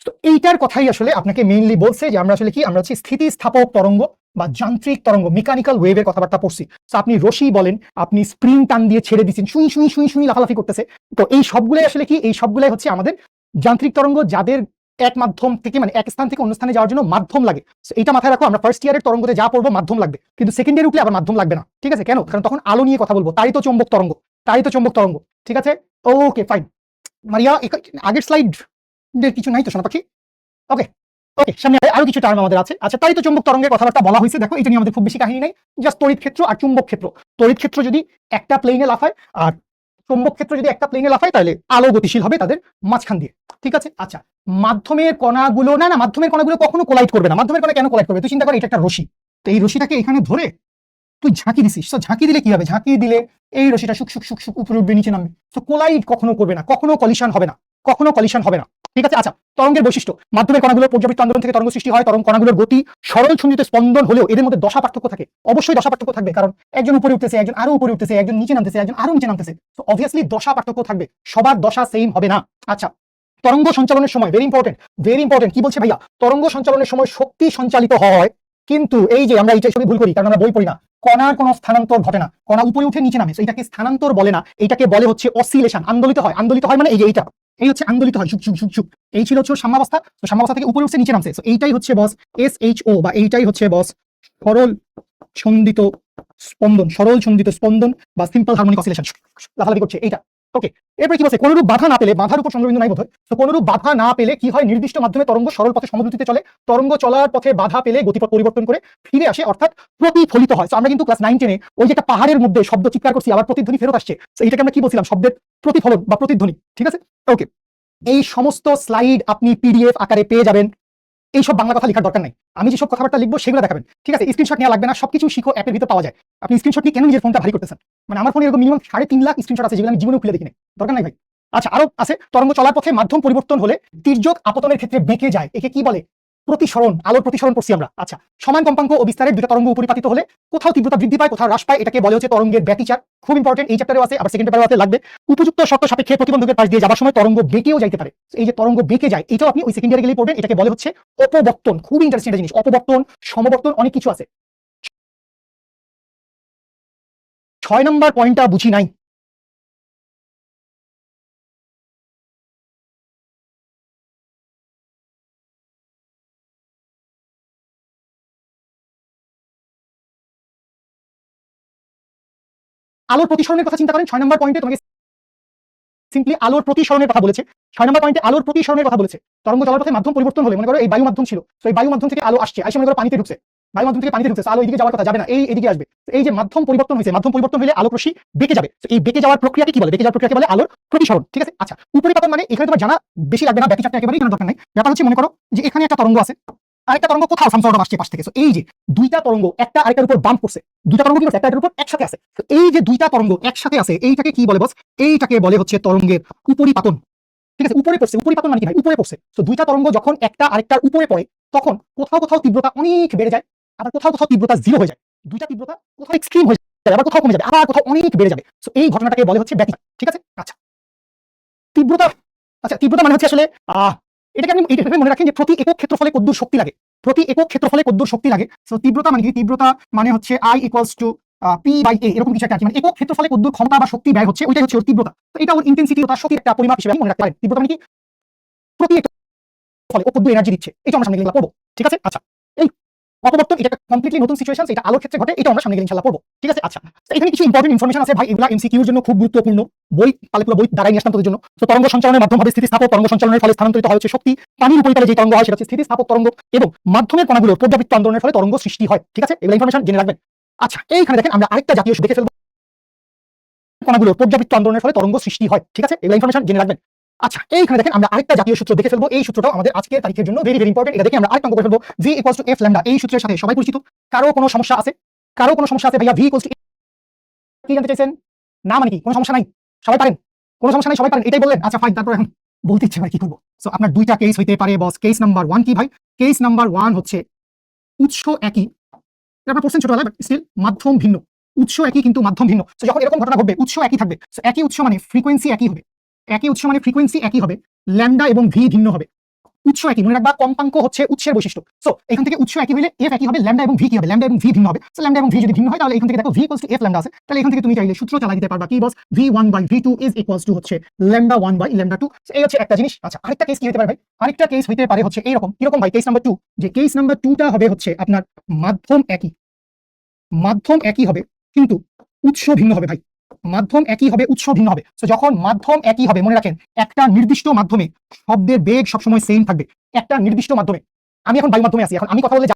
A: তো এইটার কথাই আসলে আপনাকে মেইনলি বলছে যে আমরা আসলে কি, আমরা হচ্ছে স্থিতিস্থাপক তরঙ্গ বা যান্ত্রিক তরঙ্গ, মেকানিক্যাল ওয়েভের কথাবার্তা পড়ছি। তো আপনি রশি বলেন, আপনি স্প্রিং টান দিয়ে ছেড়ে দিচ্ছেন, শুই শুই শুই শুই লাফালাফি করতেছে, তো এই সবগুলাই আসলে কি? এই সবগুলাই হচ্ছে আমাদের যান্ত্রিক তরঙ্গ, যাদের এক মাধ্যম থেকে মানে এক স্থান থেকে অন্য স্থানে যাওয়ার জন্য মাধ্যম লাগে। এটা মাথায় রাখো, আমরা ফার্স্ট ইয়ারের তরঙ্গতে যা পড়বো মাধ্যম লাগবে, কিন্তু সেকেন্ড ইয়ারে উঠলে আবার মাধ্যম লাগবে না। ঠিক আছে, কেন? কারণ তখন আলো নিয়ে কথা বলবো, তারিত চৌম্বক তরঙ্গ, তারিত চৌম্বক তরঙ্গ। ঠিক আছে, ওকে ফাইন। মারিয়া, আগের স্লাইড কিছু নাই তো সোনা পাখি? ওকে, ওকে, সামনে আরো কিছু টার্ম আমাদের আছে। আচ্ছা, তাই তো চুম্বক তরঙ্গের কথাবার্তা বলা হয়েছে, দেখো এটা নিয়ে আমাদের খুব বেশি কাহিনী নাই, জাস্ট তড়িৎ ক্ষেত্র আর চুম্বক ক্ষেত্র। তড়িৎ ক্ষেত্র যদি একটা প্লেনে লাফায় আর চুম্বক ক্ষেত্র যদি একটা প্লেনে লাফায় তাহলে আলো গতিশীল হবে তাদের মাঝখান দিয়ে। ঠিক আছে, আচ্ছা, মাধ্যমের কণাগুলো না, মাধ্যমের কণাগুলো কখনো কোলাইড করবে না। মাধ্যমের কণা কেন কোলাইড করবে? তুই চিন্তা কর, এটা একটা রশি, তো এই রশিটাকে এখানে ধরে তুই ঝাঁকি দিছিস, তো ঝাঁকি দিলে কি হবে? ঝাঁকি দিলে এই রশিটা শুক শুক শুক শুক উপরে উঠবে, নিচে নামবে। তো কোলাইড কখনো করবে না, কখনো কলিশন হবে না, কখনো কলিশন হবে না। ঠিক আছে, আচ্ছা, তরঙ্গের বৈশিষ্ট্য, মাধ্যমের কণাগুলো পর্যাবৃত্ত আন্দোলন থেকে তরঙ্গ সৃষ্টি হয়। তরঙ্গ কণাগুলোর গতি সরল ছন্দিত স্পন্দন হলেও এদের মধ্যে দশা পার্থক্য থাকে, অবশ্যই দশা পার্থক্য থাকবে, কারণ একজন উপরে উঠতেছে, একজন আরো উপরে উঠতেছে, একজন নিচে নামতেছে, একজন আরো নিচে নামতেছে, তো অবভিয়াসলি দশা পার্থক্য থাকবে, সবার দশা সেম হবে না। আচ্ছা, তরঙ্গ সঞ্চালনের সময় ভেরি ইম্পর্টেন্ট, ভেরি ইম্পর্টেন্ট, কি বলছে ভাইয়া? তরঙ্গ সঞ্চালনের সময় শক্তি সঞ্চালিত হয়, কিন্তু এই যে আমরা এইটাই সবই ভুল করি, কারণ আমরা বই পড়ি না। কণার কোনো স্থানান্তর ঘটে না, কণা উপরে উঠে নিচে নামে, এটাকে স্থানান্তর বলে না, এটাকে বলে হচ্ছে অসিলেশন। আন্দোলিত হয়, আন্দোলিত হয় মানে এই যে এইটা, এই হচ্ছে আন্দোলিত হয়, ঝুক ঝুক ঝুক ঝুক। এই ছিল হচ্ছে সাম্যাবস্থা, তো সাম্যাবস্থা থেকে উপরে উঠছে নিচে নামছে, তো এইটাই হচ্ছে বস SHO, বা এইটাই হচ্ছে বস সরল ছন্দিত স্পন্দন, সরল ছন্দিত স্পন্দন বা সিম্পল হারমোনিক অসিলেশন, লাফালাফি করছে এইটা। ওকে, এরপরে কি বলছে? কোনরূপ বাধা না পেলে, বাধার উপর চন্দ্রবিন্দু নাই বোধহয়, তো কোনরূপ বাধা না পেলে কি হয়? নির্দিষ্ট মাধ্যমে তরঙ্গ সরল পথে সমদ্রুতিতে চলে, তরঙ্গ চলার পথে বাধা পেলে গতিপথ পরিবর্তন করে ফিরে আসে, অর্থাৎ প্রতিফলিত হয়। তো আমরা কিন্তু ক্লাস 9-10-এ ওই যে একটা পাহাড়ের মধ্যে শব্দ চিৎকার করছি, আবার প্রতিধ্বনি ফেরত আসছে, তো এইটাকে আমরা কি বলছিলাম? শব্দের প্রতিফলন বা প্রতিধ্বনি। ঠিক আছে, ওকে, এই সমস্ত স্লাইড আপনি PDF আকারে পেয়ে যাবেন, এইসব বাংলা কথা লেখার দরকার নাই, আমি যেসব কথাবার্তা লিখবো সেগুলো দেখাবেন। ঠিক আছে, স্ক্রিনশট নেওয়া লাগবে না, সবকিছু শিখো অ্যাপের ভিতর পাওয়া যায়। আপনি স্ক্রিনশট নিয়ে কেন নিজের ফোনটা ভারী করতেছেন? মানে আমার ফোনে এরকম মিনিমাম 3.5 লাখ স্ক্রিনশট আছে, যেগুলো আমি জীবনে খুলে দেখিনি, দরকার নাই ভাই। আচ্ছা, আরো আছে, তরঙ্গ চলার পথে মাধ্যম পরিবর্তন হলে তির্যক আপতনের ক্ষেত্রে বেঁকে যায়, একে কি বলে? প্রতিসরণ, আলোর প্রতিসরণ করছি আমরা। আচ্ছা, সমান কম্পাঙ্ক ও বিস্তারের দুটো তরঙ্গ উপরিপাতিত হলে কোথাও তীব্রতা বৃদ্ধি পায়, কোথাও হ্রাস পায়, এটাকে বলে হচ্ছে তরঙ্গের ব্যতিচার। খুব ইম্পর্টেন্ট, এই চ্যাপ্টারেও আছে, আবার সেকেন্ড পেপারেও আছে, লাগবে। উপযুক্ত শর্ত সাপেক্ষে প্রতিবন্ধকের পাশ দিয়ে যাবার সময় তরঙ্গ বেঁকেও যাইতে পারে, এই যে তরঙ্গ বেঁকে যায়, এটাও আপনি ওই সেকেন্ড ইয়ারে গেলেই পড়বেন, এটাকে বলে হচ্ছে অপবর্তন। খুব ইন্টারেস্টিং একটা জিনিস, অপবর্তন, সমবর্তন, অনেক কিছু আছে। 6 নম্বর পয়েন্টটা বুঝি নাই। আলোর প্রতিসরণের কথা চিন্তা করেন, 6 নম্বর পয়েন্টে তোমাকে সিম্পলি আলোর প্রতিসরণের কথা বলেছে। 6 নম্বর পয়েন্টে আলোর প্রতিসরণের কথা বলেছে। তরঙ্গ চলার পথে মাধ্যম পরিবর্তন হলে, মনে করো এই বায়ু মাধ্যম ছিল, তো এই বায়ু মাধ্যম থেকে আলো আসছে, মনে করো পানিতে ঢুকছে, বায়ু মাধ্যম থেকে পানিতে ঢুকছে, আলো এইদিকে যাওয়ার কথা যাবে না, এদিকে আসবে। এই যে মাধ্যম পরিবর্তন হয়েছে, মাধ্যম পরিবর্তন হলে আলোক রশ্মি বেঁকে যাবে। তো এই বেঁকে যাওয়ার প্রক্রিয়াকে কি বলে? বেঁকে যাওয়ার প্রক্রিয়াকে বলে আলোর প্রতিসরণ। ঠিক আছে, আচ্ছা উপরিপাতন মানে এখানে তোমার জানা বেশি লাগবে না, ব্যাখ্যা চারটা একেবারেই জানার দরকার নাই। ব্যাপার হচ্ছে মনে করো যে এখানে একটা তরঙ্গ আছে, আরেকটা তরঙ্গ কোথাও সামসর্ট আসছে পাশ থেকে। এই যে দুইটা তরঙ্গ একটা আরেকটার উপর বাম্প করছে, দুইটা তরঙ্গ কি করছে? একটা আরেকটার উপর একসাথে আছে। তো এই যে দুইটা তরঙ্গ একসাথে আছে, এইটাকে কি বলে বস? এইটাকে বলে হচ্ছে তরঙ্গের উপরিপাতন। ঠিক আছে, উপরে পড়ছে। উপরিপাতন মানে কি ভাই? উপরে পড়ছে। তো দুইটা তরঙ্গ যখন একটা আরেকটার উপরে পড়ে, তখন কোথাও কোথাও তীব্রতা অনেক বেড়ে যায়, আবার কোথাও কোথাও তীব্রতা জিরো হয়ে যায়। দুইটা তীব্রতা কোথাও এক্সট্রিম হয়ে যায়, আবার কোথাও কমে যাবে, আবার কোথাও অনেক বেড়ে যাবে। তো এই ঘটনাটাকে বলে হচ্ছে ব্যতিক্রম। ঠিক আছে, আচ্ছা তীব্রতা, আচ্ছা তীব্রতা মানে হচ্ছে আসলে এটাকে আপনি এইভাবে মনে রাখেন যে প্রতি একক ক্ষেত্রফলে কদ্দূর শক্তি লাগে, প্রতি একক ক্ষেত্রফলে কদ্দূর শক্তি লাগে। সো তীব্রতা মানে কি? তীব্রতা মানে হচ্ছে I ইকুয়ালস টু P/A, এরকম কিছু একটা, মানে একক ক্ষেত্রফলে কদ্দূর ক্ষমতা বা শক্তি ব্যয় হচ্ছে, ওইটাই হচ্ছে ওর তীব্রতা। তো এটা ওর ইন্টেন্সিটি, ওটা শক্তির একটা পরিমাপ হিসেবে মনে রাখতে পারেন। তীব্রতা মানে কি? প্রতি একক ফলে ও কদ্দূর এনার্জি দিচ্ছে, এটা আমরা সামনে গেলে পড়বো। ঠিক আছে, আচ্ছা এই অপবর্তন এটা কমপ্লিটলি নতুন সিচুয়েশন, এটা আলোর ক্ষেত্রে ঘটে, এটা আমরা সামনে গেলে ইনশাআল্লাহ পড়বো। ঠিক আছে, আচ্ছা তো এখানে কিছু ইম্পর্টেন্ট ইনফরমেশন আছে ভাই, এগুলা এমসিকিউর জন্য খুব গুরুত্বপূর্ণ। বই পালে পুরো বই দাঁড়াই নিয়ে আসলাম তোদের জন্য। তো তরঙ্গ সঞ্চালনের মাধ্যম হবে স্থিতিস্থাপক, তরঙ্গ সঞ্চালনের ফলে স্থানান্তরিত হয় হচ্ছে শক্তি, পানির উপরিতলে যে তরঙ্গ হয় সেটা হচ্ছে স্থিতিস্থাপক তরঙ্গ, এবং মাধ্যমের কণাগুলোর পর্যাবৃত্ত আন্দোলনের ফলে তরঙ্গ সৃষ্টি হয়। ঠিক আছে, এগুলো ইনফরমেশন জেনে রাখবেন। আচ্ছা এইখানে দেখেন আমরা আরেকটা জাতীয় দেখে ফেলবো, কণাগুলোর পর্যাবৃত্ত আন্দোলনের ফলে তরঙ্গ সৃষ্টি হয়। ঠিক আছে, এগুলো ইনফরমেশন জেনে রাখবেন। আচ্ছা এইখানে দেখেন আমরা আরেকটা জাতীয় সূত্র দেখে ফেলবো, এই সূত্রটাও আমাদের আজকের তারিখের জন্য ভেরি ভেরি ইম্পর্টেন্ট। এটা দেখে আমরা আরেকটা অঙ্ক করে ফেলবো, v equals to f lambda. এই সূত্রের সাথে সবাই পরিচিত। কারো কোনো সমস্যা আছে? কারো কোনো সমস্যা আছে ভাইয়া? v ইকুয়ালস টু কি জানতে চাইছেন? না মানে কি? কোনো সমস্যা নাই, সবাই পারেন? কোনো সমস্যা নাই, সবাই পারেন, এটাই বললেন? আচ্ছা ফাইন, তারপর এখন বলতে ইচ্ছে ভাই কি করবো। সো আপনার দুইটা কেস হইতে পারে বস। কেস নাম্বার 1 কি ভাই? কেস নাম্বার 1 হচ্ছে উৎস একই, তারপর কোশ্চেন ছোটবেলায় বাট স্টিল মাধ্যম ভিন্ন। উৎস একই কিন্তু মাধ্যম ভিন্ন। তো যখন এরকম ঘটনা ঘটবে, উৎস একই থাকবে, সো একই উৎস মানে ফ্রিকোয়েন্সি একই হবে, একই উৎস মানে ফ্রিকোয়েন্সি একই হবে, ল্যাম্ডা এবং ভি ভিন্ন হবে। উৎস একই মনে রাখবা, কম্পাঙ্ক হচ্ছে উৎসের বৈশিষ্ট্য। সো এখান থেকে উৎস একই হলে এফ একই হবে, ল্যাম্ডা এবং ভি কি হবে? ল্যাম্ডা এবং ভি ভিন্ন হবে। সো ল্যাম্ডা এবং ভি যদি ভিন্ন হয়, তাহলে এখান থেকে দেখো V equals to F lambda আছে, তাহলে এখান থেকে তুমি চাইলে সূত্র চালা দিতে পারবা কি বস? v1/v2 ইজ ইকুয়ালস টু হচ্ছে ল্যাম্ডা 1/λ2। সো এই হচ্ছে একটা জিনিস। আচ্ছা আরেকটা কেস কি হতে পারে ভাই? আরেকটা কেস হইতে পারে হচ্ছে এইরকম। কিরকম ভাই? কেস নাম্বার 2, যে কেস নাম্বার 2টা হবে হচ্ছে আপনার মাধ্যম একই, মাধ্যম একই হবে কিন্তু উৎস ভিন্ন হবে ভাই। মাধ্যম একই হবে, উৎস ভিন্ন হবে। তো যখন মাধ্যম একই হবে, মনে রাখেন একটা নির্দিষ্ট মাধ্যমে শব্দের বেগ সবসময় সেম থাকবে। একটা নির্দিষ্ট মাধ্যমে, আমি এখন বায়ু মাধ্যমে আছি, এখন আমি কথা বললে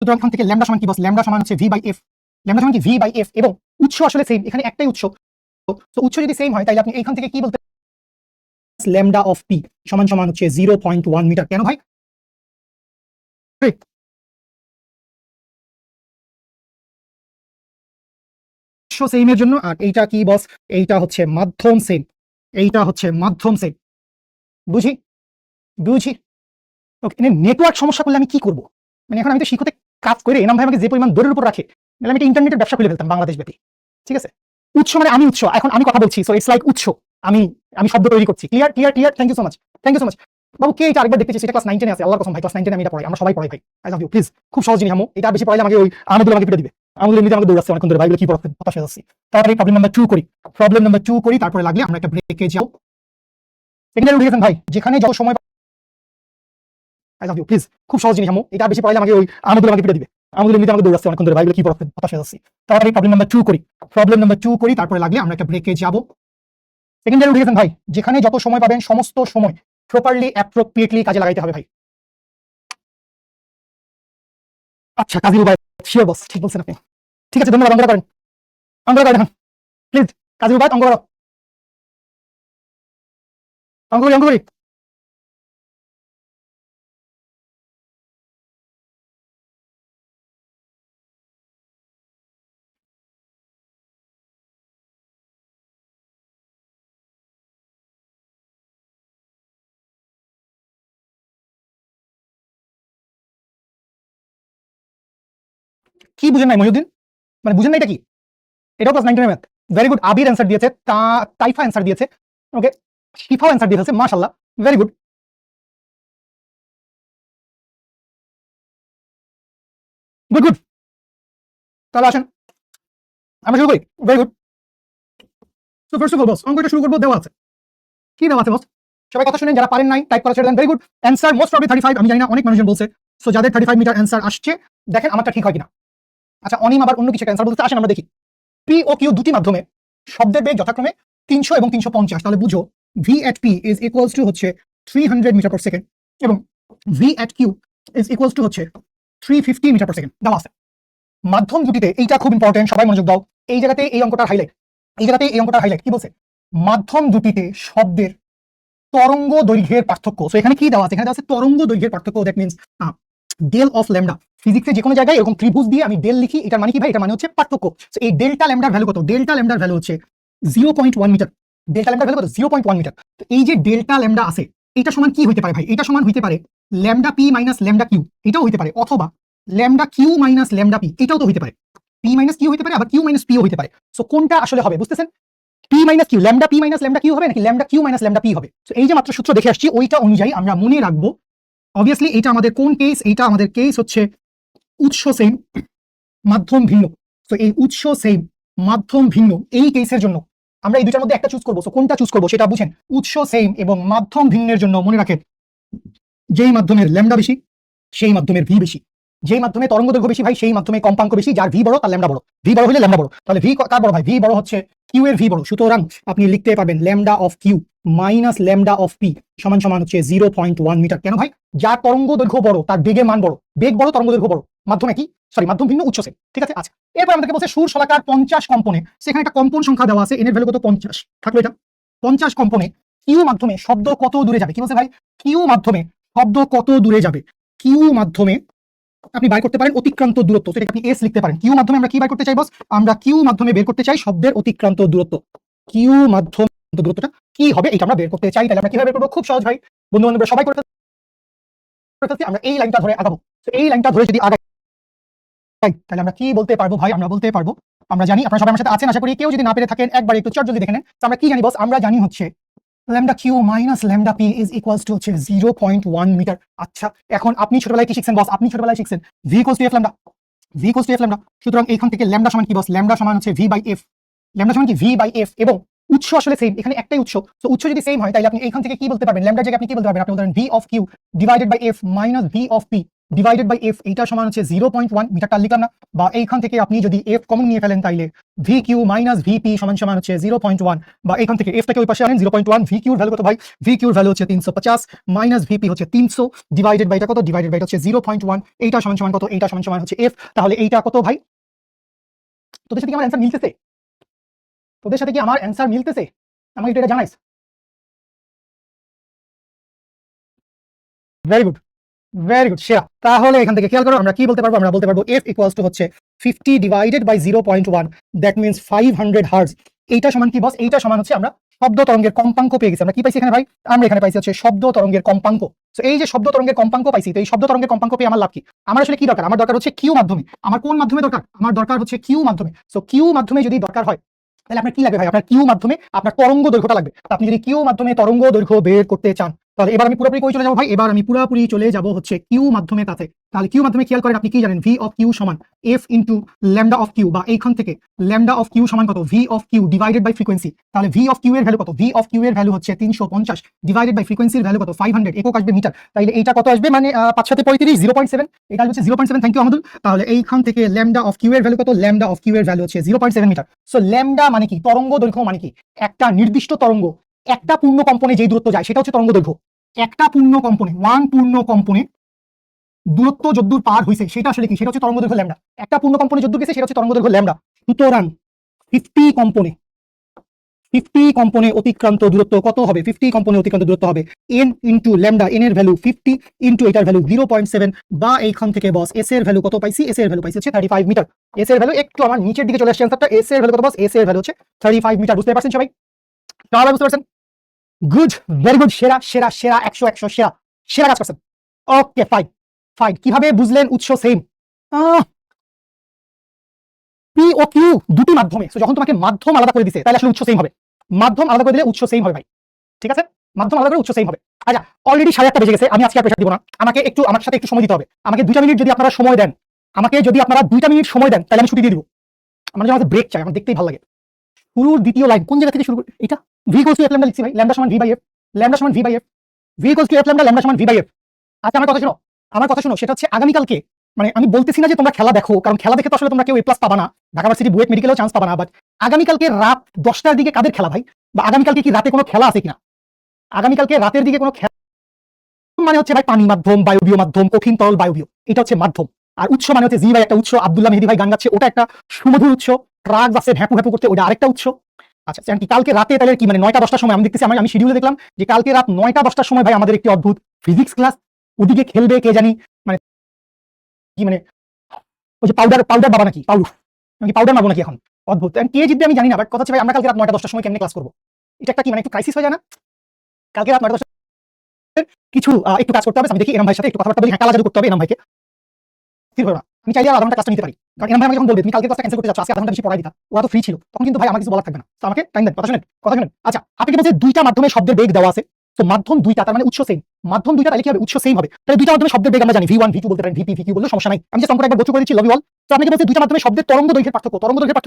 A: সুতরাং এখান থেকে ল্যাম্ডা সমান কি বস? ল্যাম্ডা সমান হচ্ছে v/f, ল্যাম্ডা সমান কি? v/f, এবং উৎস আসলে সেম, এখানে একটাই উৎস। তো উৎস যদি সেম হয়, তাহলে আপনি এইখান থেকে কি বলতে? ল্যাম্ডা অফ p সমান সমান হচ্ছে 0.1 মিটার। কেন ভাই? সেম এর জন্য। আর এইটা কি বস? এইটা হচ্ছে মাধ্যম সেম, এইটা হচ্ছে মাধ্যম সেম। বুঝি বুঝি ওকে। নেটওয়ার্ক সমস্যা করলে আমি কি করব? মানে এখন আমি তো শিক্ষতে কাজ করে এনাম ভাই আমাকে যে পরিমাণ দৌড়ের উপর রাখে, তাহলে আমি একটা ইন্টারনেটের ব্যবসা খুলে ফেলতাম বাংলাদেশ ব্যাপী। ঠিক আছে, উৎস মানে আমি উৎস, এখন আমি কথা বলছি, সো ইটস লাইক উৎস, আমি আমি শব্দ তৈরি করছি। Clear clear clear, thank you so much, thank you so much. বাবু কে এটা আরেকবার দেখতে চাই? সেটা ক্লাস 9 10 আছে, আল্লাহর কসম ভাই ক্লাস 9 10 আমি এটা পড়াই, আমরা সবাই পড়াই ভাই। I love you, please. খুব সহজ জিনিস আমু, এটা বেশি পড়াইলে আমাকে ওই আহমদুল্লাহ আমাকে পিটা দিবে। আহমদুল্লাহ এমনিতে আমাকে দৌড়াচ্ছে অনেকক্ষণ ধরে, ভাই কি পড়াচ্ছেন, হতাশ হয়ে যাচ্ছি। তাড়াতাড়ি প্রবলেম নাম্বার 2 করি, প্রবলেম নাম্বার 2 করি, তারপরে লাগলে আমরা একটা ব্রেকে যাও। সেকেন্ডারি উঠে গেছেন ভাই, যেখানে যত সময়। I love you, please. খুব সহজ জিনিস আমু, এটা বেশি পড়াইলে আমাকে ওই আহমদুল্লাহ আমাকে পিটা দিবে। আহমদুল্লাহ এমনিতে আমাকে দৌড়াচ্ছে অনেকক্ষণ ধরে, ভাই কি পড়াচ্ছেন, হতাশ হয়ে যাচ্ছি। তাড়াতাড়ি প্রবলেম নাম্বার 2 করি, প্রবলেম নাম্বার 2 করি, তারপরে লাগলে আমরা একটা ব্রেকে যাব। সেকেন্ডারি উঠে গেছেন ভাই, যেখানে যত সময় পাবেন সমস্ত সময় প্রপারলি অ্যাপ্রোপ্রিয়েটলি কাজে লাগাইতে হবে ভাই। আচ্ছা কাজী রুবাই, শিওর বস, ঠিক বলছেন আপনি। ঠিক আছে, ধন্যবাদ। অঙ্ক করেন, অঙ্ক করেন এখন প্লিজ। কাজী রুবাই অঙ্ক করো, অঙ্ক করি, অঙ্ক করি। কি বুঝেন নাই মহিউদ্দিন? মানে বুঝেন না এটা কি? এটাও class 9 math. Very good. Abir answer দিয়েছে, তাইফা অ্যান্সার দিয়েছে, ওকে, শিফাও অ্যান্সার দিয়েছে, মাশাআল্লাহ, ভেরি গুড। Good good. তাহলে আসেন আমরা শুরু করি। Very good. So first of all boss, অঙ্কটা শুরু করবো, দেওয়া আছে। কি দেওয়া আছে বস? সবাই কথা শুনেন, যারা পারেন নাই টাইপ করা ছেড়ে দেন। Very good. Answer most probably 35, আমি জানি না, অনেক মানুষজন বলছে। সো যাদের 35 মিটার অ্যান্সার আসছে, দেখেন আমারটা ঠিক হয় কিনা। আচ্ছা অনিম আবার অন্য কিছু অ্যান্সার বলতে, আসেন আমরা দেখি। পি ও কিউ দুটি মাধ্যমে শব্দের বেগ যথাক্রমে 300 এবং 350, তাহলে বুঝো V at P is equals to হচ্ছে 300 মিটার পার সেকেন্ড এবং V at Q is equals to হচ্ছে 350 মিটার পার সেকেন্ড দেওয়া আছে। মাধ্যম দুটিতে এইটা খুব ইম্পর্টেন্ট, সবাই মনোযোগ দাও। এই জায়গাতে এই অঙ্কটার হাইলাইট কি বলছে, মাধ্যম দুটিতে শব্দের তরঙ্গ দৈর্ঘ্যের পার্থক্য। সো এখানে কি দেওয়া আছে, এখানে দেওয়া আছে তরঙ্গ দৈর্ঘ্যের পার্থক্য, that means del of lambda. ফিজিক্সে যে কোনো জায়গায় এরকম ত্রিভুজ দিয়ে আমি ডেল লিখি, এটার মানে কি ভাই, এটা মানে হচ্ছে পার্থক্য। সো এই ডেল্টা ল্যামডার ভ্যালু কত, ডেল্টা ল্যামডার ভ্যালু হচ্ছে 0.1 মিটার। ডেল্টা ল্যামডার ভ্যালু কত, 0.1 মিটার। তো এই যে ডেল্টা ল্যামডা আছে, এটা সমান কি হইতে পারে ভাই, এটা সমান হইতে পারে lambda P minus lambda Q, এটাও হইতে পারে, অথবা lambda Q minus lambda P, এটাও তো হইতে পারে। পি মাইনাস কিউ হইতে পারে, আবার কিউ মাইনাস পিও হইতে পারে। সো কোনটা আসলে হবে বুঝতেছেন, P minus Q, lambda P minus lambda Q হবে নাকি lambda Q minus lambda P হবে। সো এই যে মাত্র সূত্র দেখে আসছি, ওইটা অনুযায়ী আমরা মনে রাখবো। অবভিয়াসলি এটা আমাদের কোন কেস, এইটা আমাদের কেস হচ্ছে উৎস সেম মাধ্যম ভিন্ন। সো এই উৎস সেম মাধ্যম ভিন্ন এই কেসের জন্য আমরা এই দুটার মধ্যে একটা চুজ করবো। সো কোনটা চুজ করবো সেটা বুঝেন। উৎস সেম এবং মাধ্যম ভিন্নের জন্য মনে রাখেন, যেই মাধ্যমের ল্যামডা বেশি সেই মাধ্যমের ভি বেশি, যেই মাধ্যমে তরঙ্গ দৈর্ঘ্য বেশি ভাই সেই মাধ্যমে কম্পাঙ্ক বেশি, যার ভি বড় তার ল্যামডা বড়, ভি বড় হলে ল্যামডা বড়। তাহলে ভি কার বড় ভাই, ভি বড় হচ্ছে কিউ এর ভি বড়। সুতরাং আপনি লিখতে পারবেন lambda of Q minus lambda of P সমান সমান হচ্ছে 0.1 মিটার। কেন ভাই, যার তরঙ্গ দৈর্ঘ্য বড় তার বেগের মান বড়, বেগ বড় তরঙ্গ দৈর্ঘ্য বড়, মাধ্যমে কি মাধ্যম ভিন্ন উৎস সেম, ঠিক আছে। আচ্ছা, এরপর আমাদেরকে বলছে সুর শলাকার 50 কম্পনে, সেখানে একটা কম্পন সংখ্যা দেওয়া আছে, এন এর ভ্যালু কত 50 থাকলো। এটা 50 কম্পনে কিউ মাধ্যমে শব্দ কত দূরে যাবে, কি বলছে ভাই, কিউ মাধ্যমে শব্দ কত দূরে যাবে। কিউ মাধ্যমে আপনি বাই করতে পারেন অতিক্রান্ত দূরত্ব, সেটাকে আপনি এস লিখতে পারেন। কিউ মাধ্যমে আমরা কি বাই করতে চাই বস, আমরা কিউ মাধ্যমে বের করতে চাই শব্দের অতিক্রান্ত দূরত্ব। কিউ মাধ্যম দূরত্বটা কি হবে এটা আমরা বের করতে চাই। তাহলে আমরা কিভাবে বের করবো, খুব সহজ ভাই, বন্ধু বান্ধবরা সবাই করতে, আমরা এই লাইনটা ধরে আগাবো। তো এই লাইনটা ধরে যদি আগাই তাহলে আমরা কি বলতে পারবো ভাই, আমরা বলতে পারবো, আমরা জানি আপনারা সবাই আমার সাথে আছেন আশা করি, কেউ যদি না পেরে থাকেন একবার একটু চট জলদি দেখে নেন। তো আমরা কি জানি বস, আমরা জানি হচ্ছে lambda Q minus lambda P is equals to হচ্ছে 0.1 মিটার। আচ্ছা, এখন আপনি ছোটবেলায় কি শিখছেন বস, আপনি ছোটবেলায় শিখছেন V equals to F lambda, V equals to F lambda. সুতরাং এইখান থেকে ল্যামডা সমান কি বস, ল্যামডা সমান হচ্ছে ভি বাই এফ, ল্যামডা সমান কি ভি বাই এফ। এবং উৎস আসলে সেম, এখানে একটাই উৎস। তো উৎস যদি সেম হয় তাহলে আপনি এইখান থেকে কি বলতে পারবেন, ল্যামডার জায়গায় আপনি কি বলতে পারবেন, আপনি বলতে V of Q divided by F minus V of P divided by F, এইটা সমান হচ্ছে 0.1 মিটারটা লিখলাম না। বা এইখান থেকে আপনি যদি এফ কমন নিয়ে ফেলেন তাইলে V Q minus V P সমান সমান হচ্ছে 0.1, বা এইখান থেকে এফটাকে ওই পাশে আনেন 0.1, ভি কিউর ভ্যালু কত ভাই, ভি কিউর ভ্যালু হচ্ছে 350 মাইনাস ভিপি হচ্ছে 300 ডিভাইডেড বাই এটা কত, ডিভাইডেড বাই এটা হচ্ছে 0.1, এইটা সমান সমান কত, এইটা সমান সমান হচ্ছে এফ। তাহলে এইটা কত ভাই, তোদের সাথে কি আমার অ্যান্সার মিলতেছে, তোদের সাথে কি আমার অ্যান্সার মিলতেছে, আমাকে একটু এটা জানাইস। ভেরি গুড, ভেরি গুড, সেরা। তাহলে এখান থেকে খেয়াল করো আমরা কি বলতে পারবো, আমরা বলতে পারবো এফ ইকুয়ালস টু হচ্ছে 50 divided by 0.1, that means 500 hertz. এইটা সমান কি বস, এইটা সমান হচ্ছে আমরা শব্দ তরঙ্গের কম্পাঙ্ক পেয়ে গেছি। আমরা কি পাইছি এখানে ভাই, আমরা এখানে পাইছি হচ্ছে শব্দ তরঙ্গের কম্পাঙ্ক। তো এই যে শব্দ তরঙ্গের কম্পাঙ্ক পাইছি, তো এই শব্দ তরঙ্গের কম্পাঙ্ক পেয়ে আমার লাভ কি, আমার আসলে কি দরকার, আমার দরকার হচ্ছে কিউ মাধ্যমে। আমার কোন মাধ্যমে দরকার, আমার দরকার হচ্ছে কিউ মাধ্যমে। সো কিউ মাধ্যমে যদি দরকার হয় তাহলে আপনার কি লাগবে ভাই, আপনার কিউ মাধ্যমে আপনার তরঙ্গ দৈর্ঘ্যটা লাগবে। আপনি যদি কিউ মাধ্যমে তরঙ্গ দৈর্ঘ্য বের করতে চান তাহলে এবার আমি পুরোপুরি কই চলে যাবো ভাই, এবার আমি পুরোপুরি চলে যাব হচ্ছে কিউ মাধ্যমে কাছে। তাহলে কিউ মাধ্যমে খেয়াল করেন আপনি কি জানেন, ভি অফ কিউ সমান F into lambda of Q, বা এইখান থেকে ল্যামডা অফ কিউ সমান কত, V of Q divided by frequency. তাহলে ভি অফ কিউ এর ভ্যালু কত, ভি অফ কিউ এর ভ্যালু হচ্ছে 350 ডিভাইডেড বাই ফ্রিকোয়েন্সির ভ্যালু কত 500, একক আসবে মিটার। তাহলে এইটা কত আসবে, মানে 5 7 35 0.7, এটা হচ্ছে 0.7। থ্যাংক ইউ আমাদের। তাহলে এইখান থেকে ল্যামডা অফ কিউ এর ভ্যালু কত, ল্যামডা অফ কিউ এর ভ্যালু হচ্ছে 0.7 মিটার। সো ল্যামডা মানে কি, তরঙ্গ দৈর্ঘ্য মানে কি, একটা নির্দিষ্ট তরঙ্গ একটা পূর্ণ কম্পনে যেই দূরত্ব যায় সেটা হচ্ছে তরঙ্গ দৈর্ঘ্য। একটা পূর্ণ কম্পনে, ওয়ান পূর্ণ কম্পনে দূরত্ব যদ্দূর পার হইছে সেটা আসলে কি, সেটা হচ্ছে তরঙ্গ দৈর্ঘ্য ল্যামডা। একটা পূর্ণ কম্পনে যদ্দূর গেছে সেটা হচ্ছে তরঙ্গ দৈর্ঘ্য ল্যামডা। সুতরাং 50 কম্পনে অতিক্রান্ত দূরত্ব কত হবে, 50 কম্পনে অতিক্রান্ত দূরত্ব হবে n ইন্টু ল্যামডা, n এর ভ্যালু 50 ইন্টু এটার ভ্যালু 0.7, বা এইখান থেকে বস এস এর ভ্যালু কত পাইছি, এস এর ভ্যালু পাইছি হচ্ছে 35 মিটার। এস এর ভ্যালু একটু আমার নিচের দিকে চলে আসছে অ্যান্সারটা, এস এর ভ্যালু কত বস, এস এর ভ্যালু হচ্ছে 35 মিটার। বুঝতে পারছেন সবাই, সবাই বুঝতে পারছেন, গুড, ভেরি গুড, সেরা সেরা সেরা, 100 100, সেরা সেরা কাজ করছেন। ওকে ফাইন ফাইন, কিভাবে বুঝলেন উৎস সেম, পি ও কিউ দুটি মাধ্যমে। সো যখন তোমাকে মাধ্যম আলাদা করে দিছে তাহলে আসলে উৎস সেম হবে, মাধ্যম আলাদা করে দিলে উৎস সেম হবে ভাই, ঠিক আছে, মাধ্যম আলাদা করে উৎস সেম হবে। আচ্ছা, অলরেডি 1:30 বেজে গেছে, আমি আজকে আর প্রেসার দিব না, আমাকে একটু আমার সাথে একটু সময় দিতে হবে। আমাকে 2টা মিনিট যদি আপনারা সময় দেন, আমাকে যদি আপনারা 2টা মিনিট সময় দেন তাহলে আমি ছুটি দিয়ে দিব। আমার যখন ব্রেক চাই, আমার দেখতেই ভালো লাগে। শুরুর দ্বিতীয় লাইন কোন জায়গা থেকে শুরু করি, এটা V equals to F lambda লিখছি ভাই, ল্যামডা সমান ভি বাই এফ, ল্যামডা সমান V by F, V equals to F lambda, lambda সমান ভি বাই এফ। আচ্ছা আমার কথা শোনো, আমার কথা শোনো, সেটা হচ্ছে আগামীকালকে, মানে আমি বলতেছি না যে তোমরা খেলা দেখো, কারণ খেলা দেখে তো আসলে তোমরা কেউ এ প্লাস পাবা না, ঢাকা ভার্সিটি বুয়েট মেডিকেলেও চান্স পাবা না, বাট আগামীকালকে রাত 10টার দিকে কাদের খেলা ভাই, বা আগামীকালকে কি রাতে কোনো খেলা আছে কিনা? আগামীকালকে রাতের দিকে কোনো খেলা মানে হচ্ছে ভাই পানি মাধ্যম, বায়বীয় মাধ্যম, কঠিন তরল বায়বীয়, এটা হচ্ছে মাধ্যম। আর উৎস মানে হচ্ছে জি ভাই একটা উৎস, আব্দুল্লাহ মেহেদী ভাই গান গাচ্ছে ওটা একটা সুমধুর উৎস, ট্রাক আছে ভ্যাপু ভ্যাপু করতে ওটা আরেকটা উৎস। আচ্ছা কি কালকে রাতে তাহলে কি মানে 9টা 10টার সময় আমি দেখতেছি, আমি শিডিউলে দেখলাম যে কালকে রাত 9টা 10টার সময় ভাই আমাদের একটি অদ্ভুত ফিজিক্স ক্লাস, ওদিকে খেলবে কে জানি, মানে কি মানে ওই যে পাউডার বাবা নাকি পাউডার মারবো নাকি এখন, অদ্ভুত। কে জিতবে আমি জানি না, বাট কথা হচ্ছে ভাই আমরা কালকে রাত 9টা 10টার সময় কেমনে ক্লাস করবো? এটা একটা কি মানে একটু ক্রাইসিস হয়ে যায় না? কালকে রাত 9টা 10টা কিছু একটু কাজ করতে হবে। আমি দেখি এনাম ভাইয়ের সাথে একটু কথাবার্তা বলি, হ্যাঁ কালা জাদু করতে হবে এনাম ভাইকে, স্থির হবে না। আমি চাইলে আর আধা ঘন্টা ক্লাসটা নিতে পারি, কারণ এনাম ভাই আমাকে যখন বলবে তুমি কালকে ক্লাসটা ক্যান্সেল করতে যাচ্ছ, আজকে আধা ঘন্টা বেশি পড়াই দিতা, ওরা তো ফ্রি ছিল, তখন কিন্তু ভাই আমার কিছু বলার থাকবে না। তো আমাকে টাইম দেন, কথা শুনেন। আচ্ছা আপনি বলছেন দুইটা মাধ্যমে শব্দের বেগ দেওয়া আছে, তো মাধ্যম দুইটা তার মানে উৎস সেম, মাধ্যম দুইটা তাহলে কি হবে? উৎস সেম হবে, তাহলে দুইটা মাধ্যমে শব্দের বেগ আমরা জানি V1 V2 বলতে পারেন, VP VQ বললে সমস্যা নাই। আমি যে সংখ্যাটা একবার গোচর করেছি লবি অল। তো আপনাকে বলছে দুইটা মাধ্যমে শব্দের তরঙ্গ দৈর্ঘ্যের পার্থক্য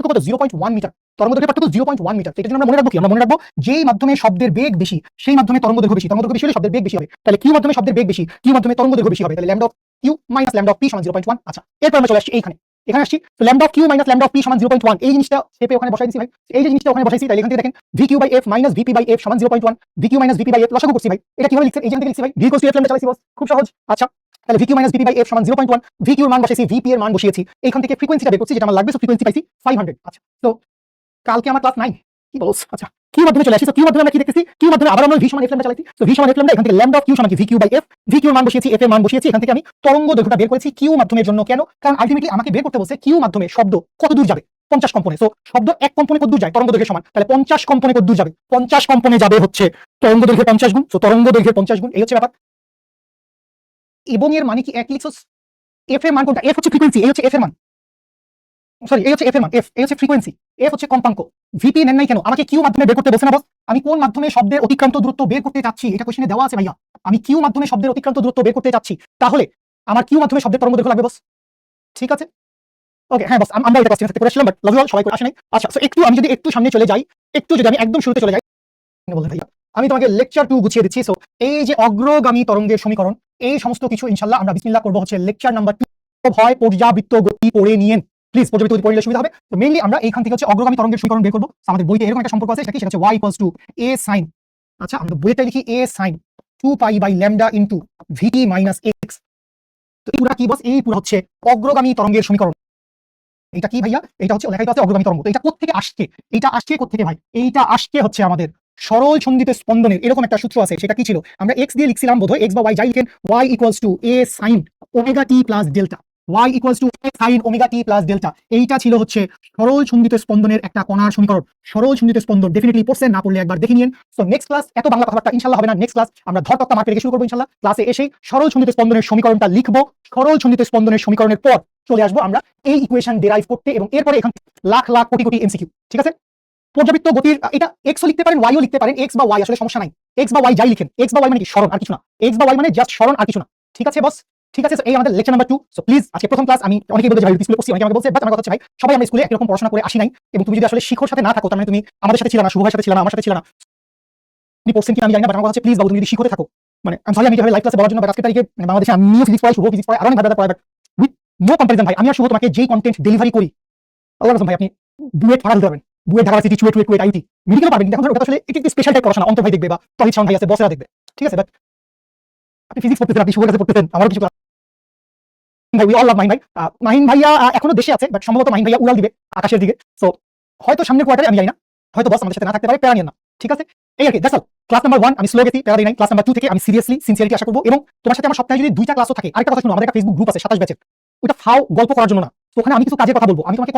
A: কত? 0.1 মিটার। তরঙ্গ দৈর্ঘ্যের পার্থক্য 0.1 মিটার। এটার জন্য আমরা মনে রাখবো কি? আমরা মনে রাখবো যেই মাধ্যমে শব্দের বেগ বেশি সেই মাধ্যমে তরঙ্গ দৈর্ঘ্য বেশি, হলে শব্দের বেগ বেশি হবে। তাহলে কিউ মাধ্যমে শব্দের বেগ বেশি, কিউ মাধ্যমে তরঙ্গ দৈর্ঘ্য বেশি হবে, তাহলে lambda of Q minus lambda of P সমান 0.1। আচ্ছা এরপর আমরা চলে আসছি এখানে আসছি, তো lambda of Q minus lambda of P সমান 0.1, এই জিনিসটা স্টেপে ওখানে বসাই দিছি ভাই, এই যে জিনিসটা ওখানে বসাইছি, তাহলে এখান থেকে দেখেন VQ by F minus VP by F সমান 0.1, VQ minus VP by F লসাগু করছি ভাই, এটা কিভাবে লিখছেন? এই যে লিখছি ভাই V equals to F lambda চালাইছি বস, খুব সহজ। আচ্ছা তাহলে VQ minus VP by F সমান 0.1, VQ এর মান বসাইছি, VP এর মান বসিয়েছি, এখান থেকে ফ্রিকোয়েন্সিটা বের করছি যেটা আমার লাগবে, সো ফ্রিকোয়েন্সি পাইছি 500। আচ্ছা তো কালকে আমার ক্লাস 9 কি বলছ? আচ্ছা কিউ মাধ্যমে চলে আসি, তো কিউ মাধ্যমে আমরা কি দেখতেছি? কিউ মাধ্যমে আবার আমরা V সমান F ল্যামডা চালাইছি, তো V সমান F ল্যামডা, এখান থেকে ল্যামডা অফ কিউ সমান কি VQ বাই F, VQ এর মান বসিয়েছি, F এর মান বসিয়েছি, এখান থেকে আমি তরঙ্গ দৈর্ঘ্যটা বের করেছি কিউ মাধ্যমের জন্য। কেন? কারণ আলটিমেটলি আমাকে বের করতে বলছে কিউ মাধ্যমে শব্দ কত দূর যাবে, 50 কম্পনে। সো শব্দ এক কম্পনে কত দূর যায় তরঙ্গ দৈর্ঘ্যের সমান, তাহলে 50 কম্পনে কত দূর যাবে? 50 কম্পনে যাবে হচ্ছে তরঙ্গ দৈর্ঘ্যের 50 গুণ, সো তরঙ্গ দৈর্ঘ্যের 50 গুণ, এই হচ্ছে ব্যাপার। এবং এর মানে কি এক লিখছস? F এর মান কোনটা? F হচ্ছে ফ্রিকোয়েন্সি, এই হচ্ছে F এর মান, সরি এই হচ্ছে F এর মান, এই হচ্ছে ফ্রিকোয়েন্সি, F হচ্ছে কম্পাঙ্ক। VP নেন নাই কেন? আমাকে কিউ মাধ্যমে বের করতে বলছে না বস? আমি কোন মাধ্যমে শব্দের অতিক্রান্ত দূরত্ব বের করতে চাচ্ছি এটা কোশ্চেনে দেওয়া আছে ভাইয়া। আমি কিউ মাধ্যমে শব্দের অতিক্রান্ত দূরত্ব বের করতে চাচ্ছি, তাহলে আমার কিউ মাধ্যমে শব্দের তরঙ্গ দৈর্ঘ্য লাগবে বস, ঠিক আছে? ওকে হ্যাঁ বস, আমরা এটা কোশ্চেন থেকে করেছিলাম, বাট লাভ ইউ অল, সবাই করে আসে নাই। আচ্ছা সো একটু আমি যদি একটু সামনে চলে যাই, যদি আমি একদম শুরুতে চলে যাই, বলতে ভাইয়া আমি তোমাকে লেকচার 2 গুছিয়ে দিচ্ছি। সো এই যে অগ্রগামী তরঙ্গের সমীকরণ, এই সমস্ত কিছু ইনশাআল্লাহ আমরা বিসমিল্লাহ করব হচ্ছে লেকচার নাম্বার 2। হয় পর্যাবৃত্ত গতি পড়ে নিয়েন প্লিজ, পর্যাবৃত্ত গতি পড়ে নিলে সুবিধা হবে। তো মেইনলি আমরা এইখান থেকে হচ্ছে অগ্রগামী তরঙ্গের সমীকরণ বের করব। আমাদের বইতে এরকম একটা সম্পর্ক আছে, সেটা হচ্ছে y equals to a sin, আচ্ছা আমরা বইতে লিখি a sin 2 pi by lambda into vt minus x। তো এই পুরা কি বস? এই পুরো হচ্ছে অগ্রগামী তরঙ্গের সমীকরণ। এটা কি ভাইয়া? এটা হচ্ছে লেখাই আছে অগ্রগামী তরঙ্গ। তো এটা কোত্থেকে আসছে? এটা আসছে কোত্থেকে ভাই? এইটা আসছে হচ্ছে আমাদের সরল ছন্দিত স্পন্দনের এরকম একটা সূত্র আছে, সেটা কি ছিল? আমরা x দিয়ে লিখছিলাম বোধহয়, x বা y যাই লিখেন, y equals to a sin omega t plus delta, y equals to a sin omega t plus delta. এইটা ছিল হচ্ছে সরল ছন্দিত স্পন্দনের একটা কণার সমীকরণ। সরল ছন্দিত স্পন্দন ডেফিনেটলি পড়ছেন, না পড়লে একবার দেখে নিন। সো নেক্সট ক্লাস এত বাংলা কথাবার্তা ইনশাআল্লাহ হবে না, নেক্সট ক্লাস আমরা ধরতত্ত্ব মার্কে রেখে শুরু করব ইনশাআল্লাহ। ক্লাসে এসে সরল ছন্দিত স্পন্দনের সমীকরণটা লিখবো, সরল ছন্দিত স্পন্দনের সমীকরণের পর চলে আসবো আমরা এই ইকুয়েশন ডেরাইভ করতে, এবং এরপরে এখান লাখ লাখ কোটি কোটি এমসিকিউ, ঠিক আছে? পর্যাবৃত্ত গতির এটা এক্স ও লিখতে পারেন, ওয়াইও লিখতে পারেন, এক্স বা ওয়াই আসলে সমস্যা নাই, এক্স বা ওয়াই যাই লিখেন, এক্স বা ওয়াই মানে কি সরণ আর কিছু না, এক্স বা ওয়াই মানে জাস্ট সরণ আর কিছু না, ঠিক আছে বস? ঠিক আছে, এই আমাদের লেকচার নাম্বার 2। সো প্লিজ আজকে প্রথম ক্লাস, আমি অনেকেই বলতে ভাই স্কুলে পড়ছি, অনেকে আমাকে বলছে, বাট আমার কথা হচ্ছে ভাই সবাই আমরা স্কুলে একরকম পড়াশোনা করে আসি নাই, এবং তুমি যদি আসলে শিক্ষার সাথে না থাকো তার মানে তুমি আমাদের সাথে ছিল না, শুভ ভাইয়ের সাথে ছিল না, আমার সাথে ছিল না, তুমি পড়ছেন কি আমি জানি না, বাট আমার কথা হচ্ছে প্লিজ বাবু তুমি যদি শিক্ষতে থাকো, মানে আমি সরি আমি যেভাবে লাইভ ক্লাসে বলার জন্য, বাট আজকের তারিখে মানে বাংলাদেশে আমিও ফিজিক্স পড়াই, শুভ ফিজিক্স পড়াই, আরো অনেক ভাই পড়াই, বাট উইথ নো কম্পারিজন ভাই, আমি আর শুভ তোমাকে যেই কন্টেন্ট ডেলিভারি করি আল্লাহ রাসূল ভাই, আপনি বুয়েট ফাড়া দিতে পারবেন, BUET Dhaka city CUET IT medical পারবেন, কিন্তু এখন ওটা আসলে একটি স্পেশাল টাইপ পড়াশোনা, অন্তর ভাই দেখবে বা তহিদ শাওন ভাই আছে, বসেরা দেখবে, ঠিক আছে? বাট আপনি ফিজিক্স পড়তেছেন, আপনি শুভর কাছে পড়তেছেন, আমার কিছু ভাই উই অল লাভ মাহিন ভাই। মাহিন ভাইয়া এখনো দেশে আছে, বাট সম্ভবত মাহিন ভাইয়া উড়াল দিবে আকাশের দিকে। সো হয়তো সামনের কোয়ার্টারে, আমি জানি না, হয়তো বস আমাদের সাথে না থাকতে পারে, প্যারা নিয়েন না, ঠিক আছে? এই আর কি, দ্যাটস অল। ক্লাস নাম্বার 1 আমি স্লো গেছি, প্যারা দিই নাই। ক্লাস নাম্বার 2 থেকে আমি সিনসিয়ারিটি আশা করবো, এবং তোমার সাথে আমার সপ্তাহে যদি 2টা ক্লাসও থাকে। আরেকটা কথা শুনো, আমাদের একটা ফেসবুক গ্রুপ আছে 27 ব্যাচের, ওটা ফাও গল্প করার জন্য না, তো ওখানে আমি কিছু কাজের কথা বলবো, আমি তোমাকে